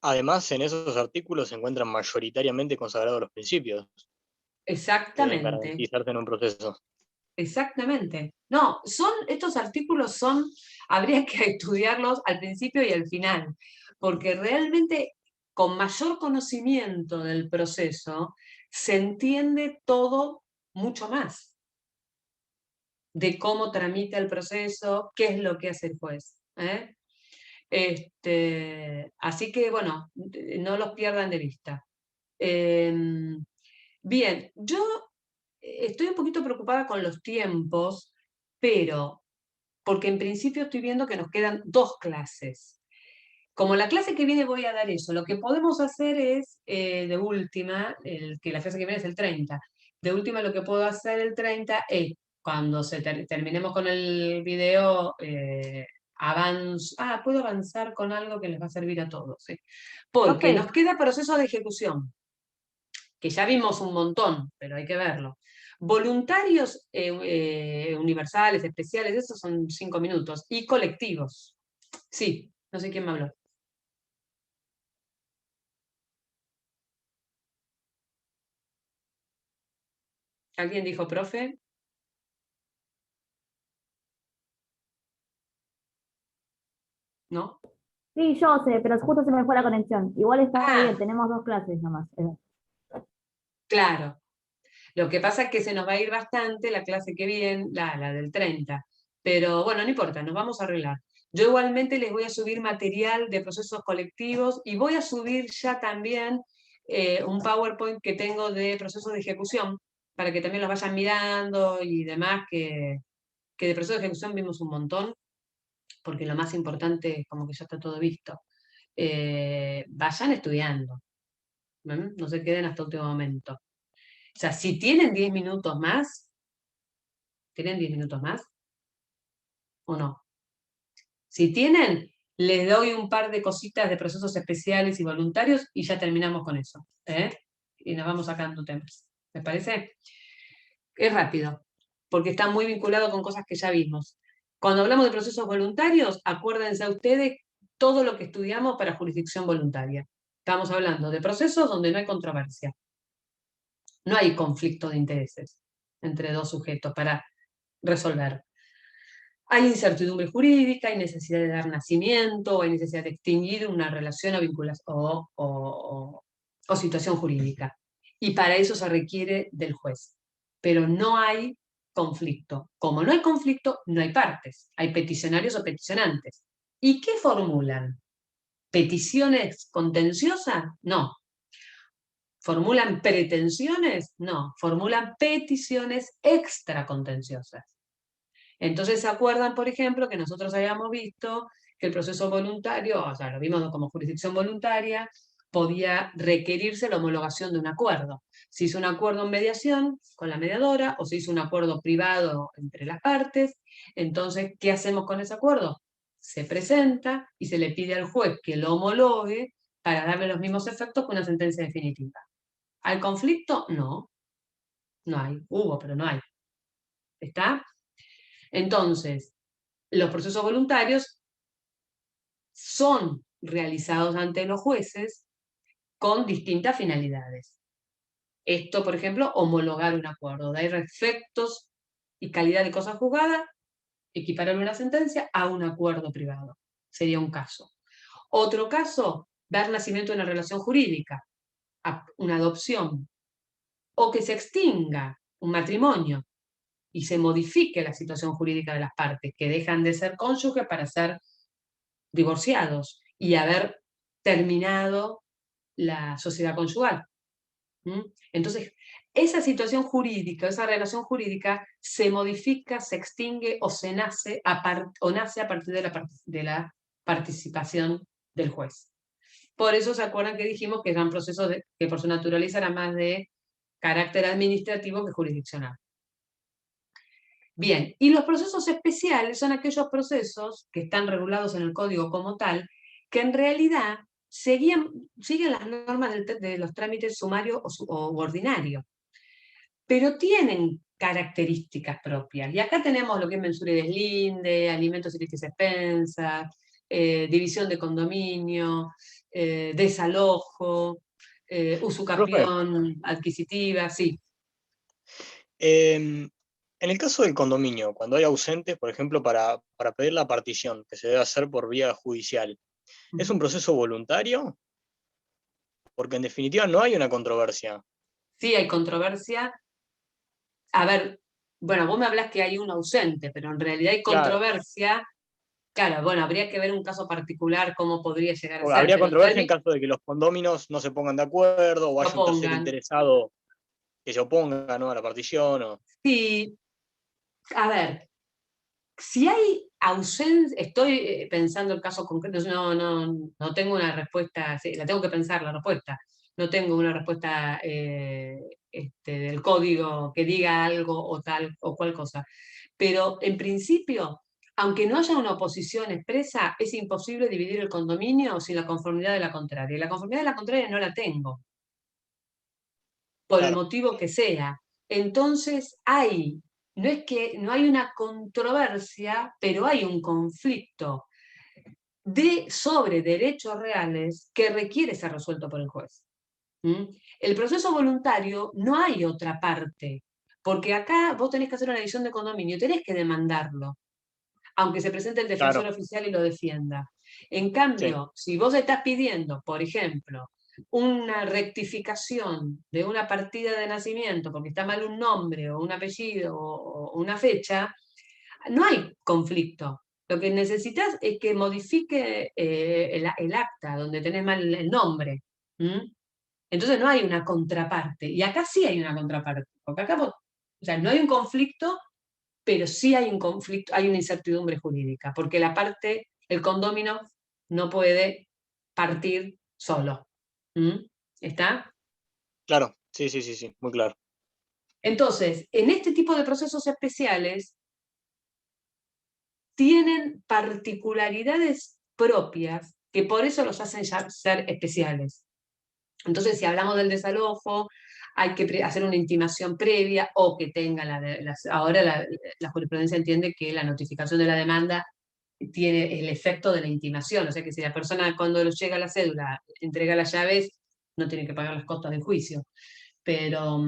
Además, en esos artículos se encuentran mayoritariamente consagrados los principios que deben Exactamente, garantizarse en un proceso. exactamente. No, estos artículos habría que estudiarlos al principio y al final, porque realmente con mayor conocimiento del proceso se entiende todo mucho más de cómo tramita el proceso, qué es lo que hace el juez. Así que, bueno, no los pierdan de vista. Bien, yo estoy un poquito preocupada con los tiempos, pero porque en principio estoy viendo que nos quedan 2 clases. Como la clase que viene voy a dar eso, lo que podemos hacer es, de última, que la clase que viene es el 30, de última lo que puedo hacer el 30 es, cuando terminemos con el video, puedo avanzar con algo que les va a servir a todos, ¿sí? Porque nos queda proceso de ejecución, que ya vimos un montón, pero hay que verlo. Voluntarios universales, especiales, esos son 5 minutos, y colectivos. Sí, no sé quién me habló. ¿Alguien dijo profe? ¿No? Sí, yo sé, pero justo se me fue la conexión. Igual está bien, Ah, tenemos 2 clases nomás. claro. Lo que pasa es que se nos va a ir bastante la clase que viene, la del 30. Pero bueno, no importa, nos vamos a arreglar. Yo igualmente les voy a subir material de procesos colectivos y voy a subir ya también un PowerPoint que tengo de procesos de ejecución para que también los vayan mirando y demás, que de procesos de ejecución vimos un montón, porque lo más importante es como que ya está todo visto. Vayan estudiando, ¿ven? No se queden hasta último momento. O sea, si tienen 10 minutos más, ¿tienen 10 minutos más o no? Si tienen, les doy un par de cositas de procesos especiales y voluntarios y ya terminamos con eso. ¿Eh? Y nos vamos sacando temas. ¿Les parece? Es rápido, porque está muy vinculado con cosas que ya vimos. Cuando hablamos de procesos voluntarios, acuérdense ustedes todo lo que estudiamos para jurisdicción voluntaria. Estamos hablando de procesos donde no hay controversia. No hay conflicto de intereses entre dos sujetos para resolver. Hay incertidumbre jurídica, hay necesidad de dar nacimiento, hay necesidad de extinguir una relación o vinculación o situación jurídica. Y para eso se requiere del juez. Pero no hay conflicto. Como no hay conflicto, no hay partes. Hay peticionarios o peticionantes. ¿Y qué formulan? ¿Peticiones contenciosas? No. ¿Formulan pretensiones? No. Formulan peticiones extracontenciosas. Entonces se acuerdan, por ejemplo, que nosotros habíamos visto que el proceso voluntario, o sea, lo vimos como jurisdicción voluntaria, podía requerirse la homologación de un acuerdo. Se hizo un acuerdo en mediación con la mediadora o se hizo un acuerdo privado entre las partes. Entonces, ¿qué hacemos con ese acuerdo? Se presenta y se le pide al juez que lo homologue para darle los mismos efectos que una sentencia definitiva. ¿Hay conflicto? No, no hay. Hubo, pero no hay. ¿Está? Entonces, los procesos voluntarios son realizados ante los jueces con distintas finalidades. Esto, por ejemplo, homologar un acuerdo, dar efectos y calidad de cosa juzgada, equiparar una sentencia a un acuerdo privado. Sería un caso. Otro caso, dar nacimiento a una relación jurídica, a una adopción, o que se extinga un matrimonio y se modifique la situación jurídica de las partes, que dejan de ser cónyuges para ser divorciados y haber terminado la sociedad conyugal. Entonces, esa situación jurídica, esa relación jurídica se modifica, se extingue o nace a partir de la participación del juez. Por eso se acuerdan que dijimos que eran procesos que por su naturaleza eran más de carácter administrativo que jurisdiccional. Bien, y los procesos especiales son aquellos procesos que están regulados en el código como tal, que en realidad siguen las normas de los trámites sumarios o ordinarios, pero tienen características propias. Y acá tenemos lo que es mensura y deslinde, alimentos y listas expensas, división de condominio, desalojo, Profe, usucapión adquisitiva, sí. en el caso del condominio, cuando hay ausentes, por ejemplo, para pedir la partición, que se debe hacer por vía judicial, ¿es un proceso voluntario? Porque en definitiva no hay una controversia. Sí, hay controversia. A ver, bueno, vos me hablas que hay un ausente, pero en realidad hay Claro, controversia. Claro, bueno, habría que ver un caso particular cómo podría llegar a porque ser, habría pero en controversia en términos caso de que los condóminos no se pongan de acuerdo o lo haya un tercero pongan. interesado que se oponga, ¿no?, a la partición. Sí, a ver, si hay ausencia, estoy pensando el caso concreto, no tengo una respuesta, sí, la tengo que pensar la respuesta, no tengo una respuesta del código que diga algo o tal o cual cosa. Pero en principio, aunque no haya una oposición expresa, es imposible dividir el condominio sin la conformidad de la contraria. Y la conformidad de la contraria no la tengo, por el Claro, motivo que sea. Entonces no es que no hay una controversia, pero hay un conflicto. sobre derechos reales que requiere ser resuelto por el juez. El proceso voluntario no hay otra parte, porque acá vos tenés que hacer una división de condominio, tenés que demandarlo, aunque se presente el defensor oficial y lo defienda. En cambio, si vos estás pidiendo, por ejemplo, una rectificación de una partida de nacimiento porque está mal un nombre o un apellido o una fecha, no hay conflicto. Lo que necesitas es que modifique el acta donde tenés mal el nombre. Entonces no hay una contraparte. Y acá sí hay una contraparte. Porque acá o sea, no hay un conflicto, pero sí hay un conflicto, hay una incertidumbre jurídica. Porque la parte, el condómino no puede partir solo. ¿Está? Claro, sí, muy claro. Entonces, en este tipo de procesos especiales, tienen particularidades propias que por eso los hacen ya ser especiales. Entonces, si hablamos del desalojo, hay que hacer una intimación previa o que tenga ahora la jurisprudencia entiende que la notificación de la demanda tiene el efecto de la intimación, o sea que si la persona cuando llega la cédula entrega las llaves, no tiene que pagar las costas del juicio. Pero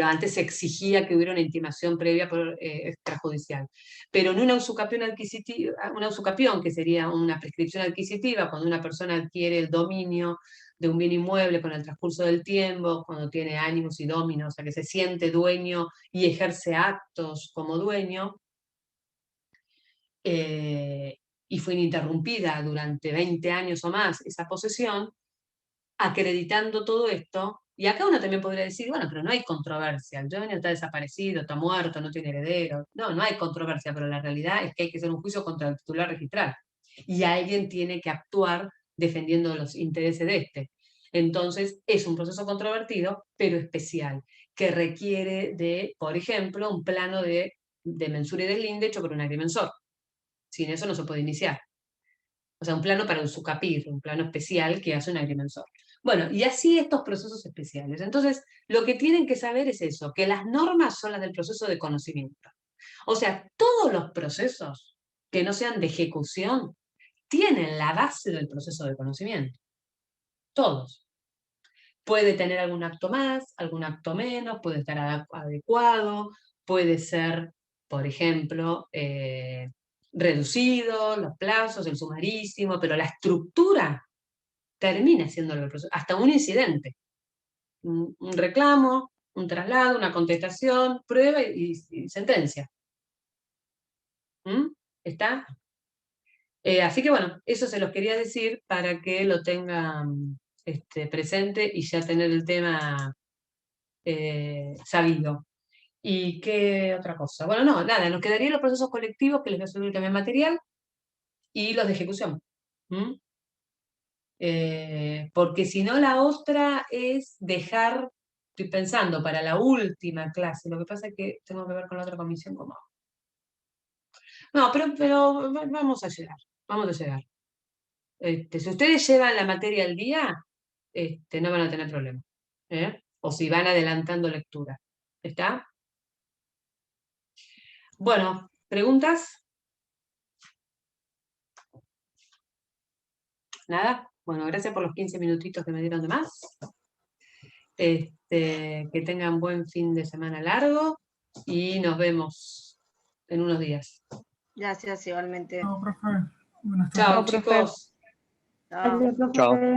antes se exigía que hubiera una intimación previa extrajudicial. Pero en una usucapión adquisitiva, una usucapión, que sería una prescripción adquisitiva, cuando una persona adquiere el dominio de un bien inmueble con el transcurso del tiempo, cuando tiene ánimos y dominos, o sea, que se siente dueño y ejerce actos como dueño, y fue ininterrumpida durante 20 años o más esa posesión, acreditando todo esto. Y acá uno también podría decir, bueno, pero no hay controversia, el dueño está desaparecido, está muerto, no tiene heredero. No hay controversia, pero la realidad es que hay que hacer un juicio contra el titular registral. Y alguien tiene que actuar defendiendo los intereses de este. Entonces, es un proceso controvertido, pero especial, que requiere de, por ejemplo, un plano de mensura y deslinde hecho por un agrimensor. Sin eso no se puede iniciar. O sea, un plano para usucapir, un plano especial que hace un agrimensor. Bueno, y así estos procesos especiales. Entonces, lo que tienen que saber es eso, que las normas son las del proceso de conocimiento. O sea, todos los procesos que no sean de ejecución tienen la base del proceso de conocimiento. Todos. Puede tener algún acto más, algún acto menos, puede estar adecuado, puede ser, por ejemplo, reducido, los plazos, el sumarísimo, pero la estructura termina siendo el proceso, hasta un incidente, un reclamo, un traslado, una contestación, prueba y sentencia. ¿Está? Así que bueno, eso se los quería decir para que lo tengan presente y ya tener el tema sabido. ¿Y qué otra cosa? Bueno, no, nada, nos quedarían los procesos colectivos que les voy a subir también material y los de ejecución. Porque si no, la otra es dejar, estoy pensando, para la última clase, lo que pasa es que tengo que ver con la otra comisión como... No, pero vamos a llegar, vamos a llegar. Si ustedes llevan la materia al día, no van a tener problema. O si van adelantando lectura. ¿Está? Bueno, ¿preguntas? ¿Nada? Bueno, gracias por los 15 minutitos que me dieron de más. Que tengan buen fin de semana largo y nos vemos en unos días. Gracias, igualmente. Chao, profe. Buenas tardes. Chao, profe. chicos. Chao. Gracias, profe.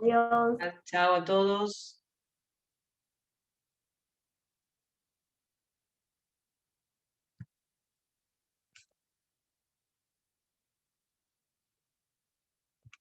Adiós. Chao a todos.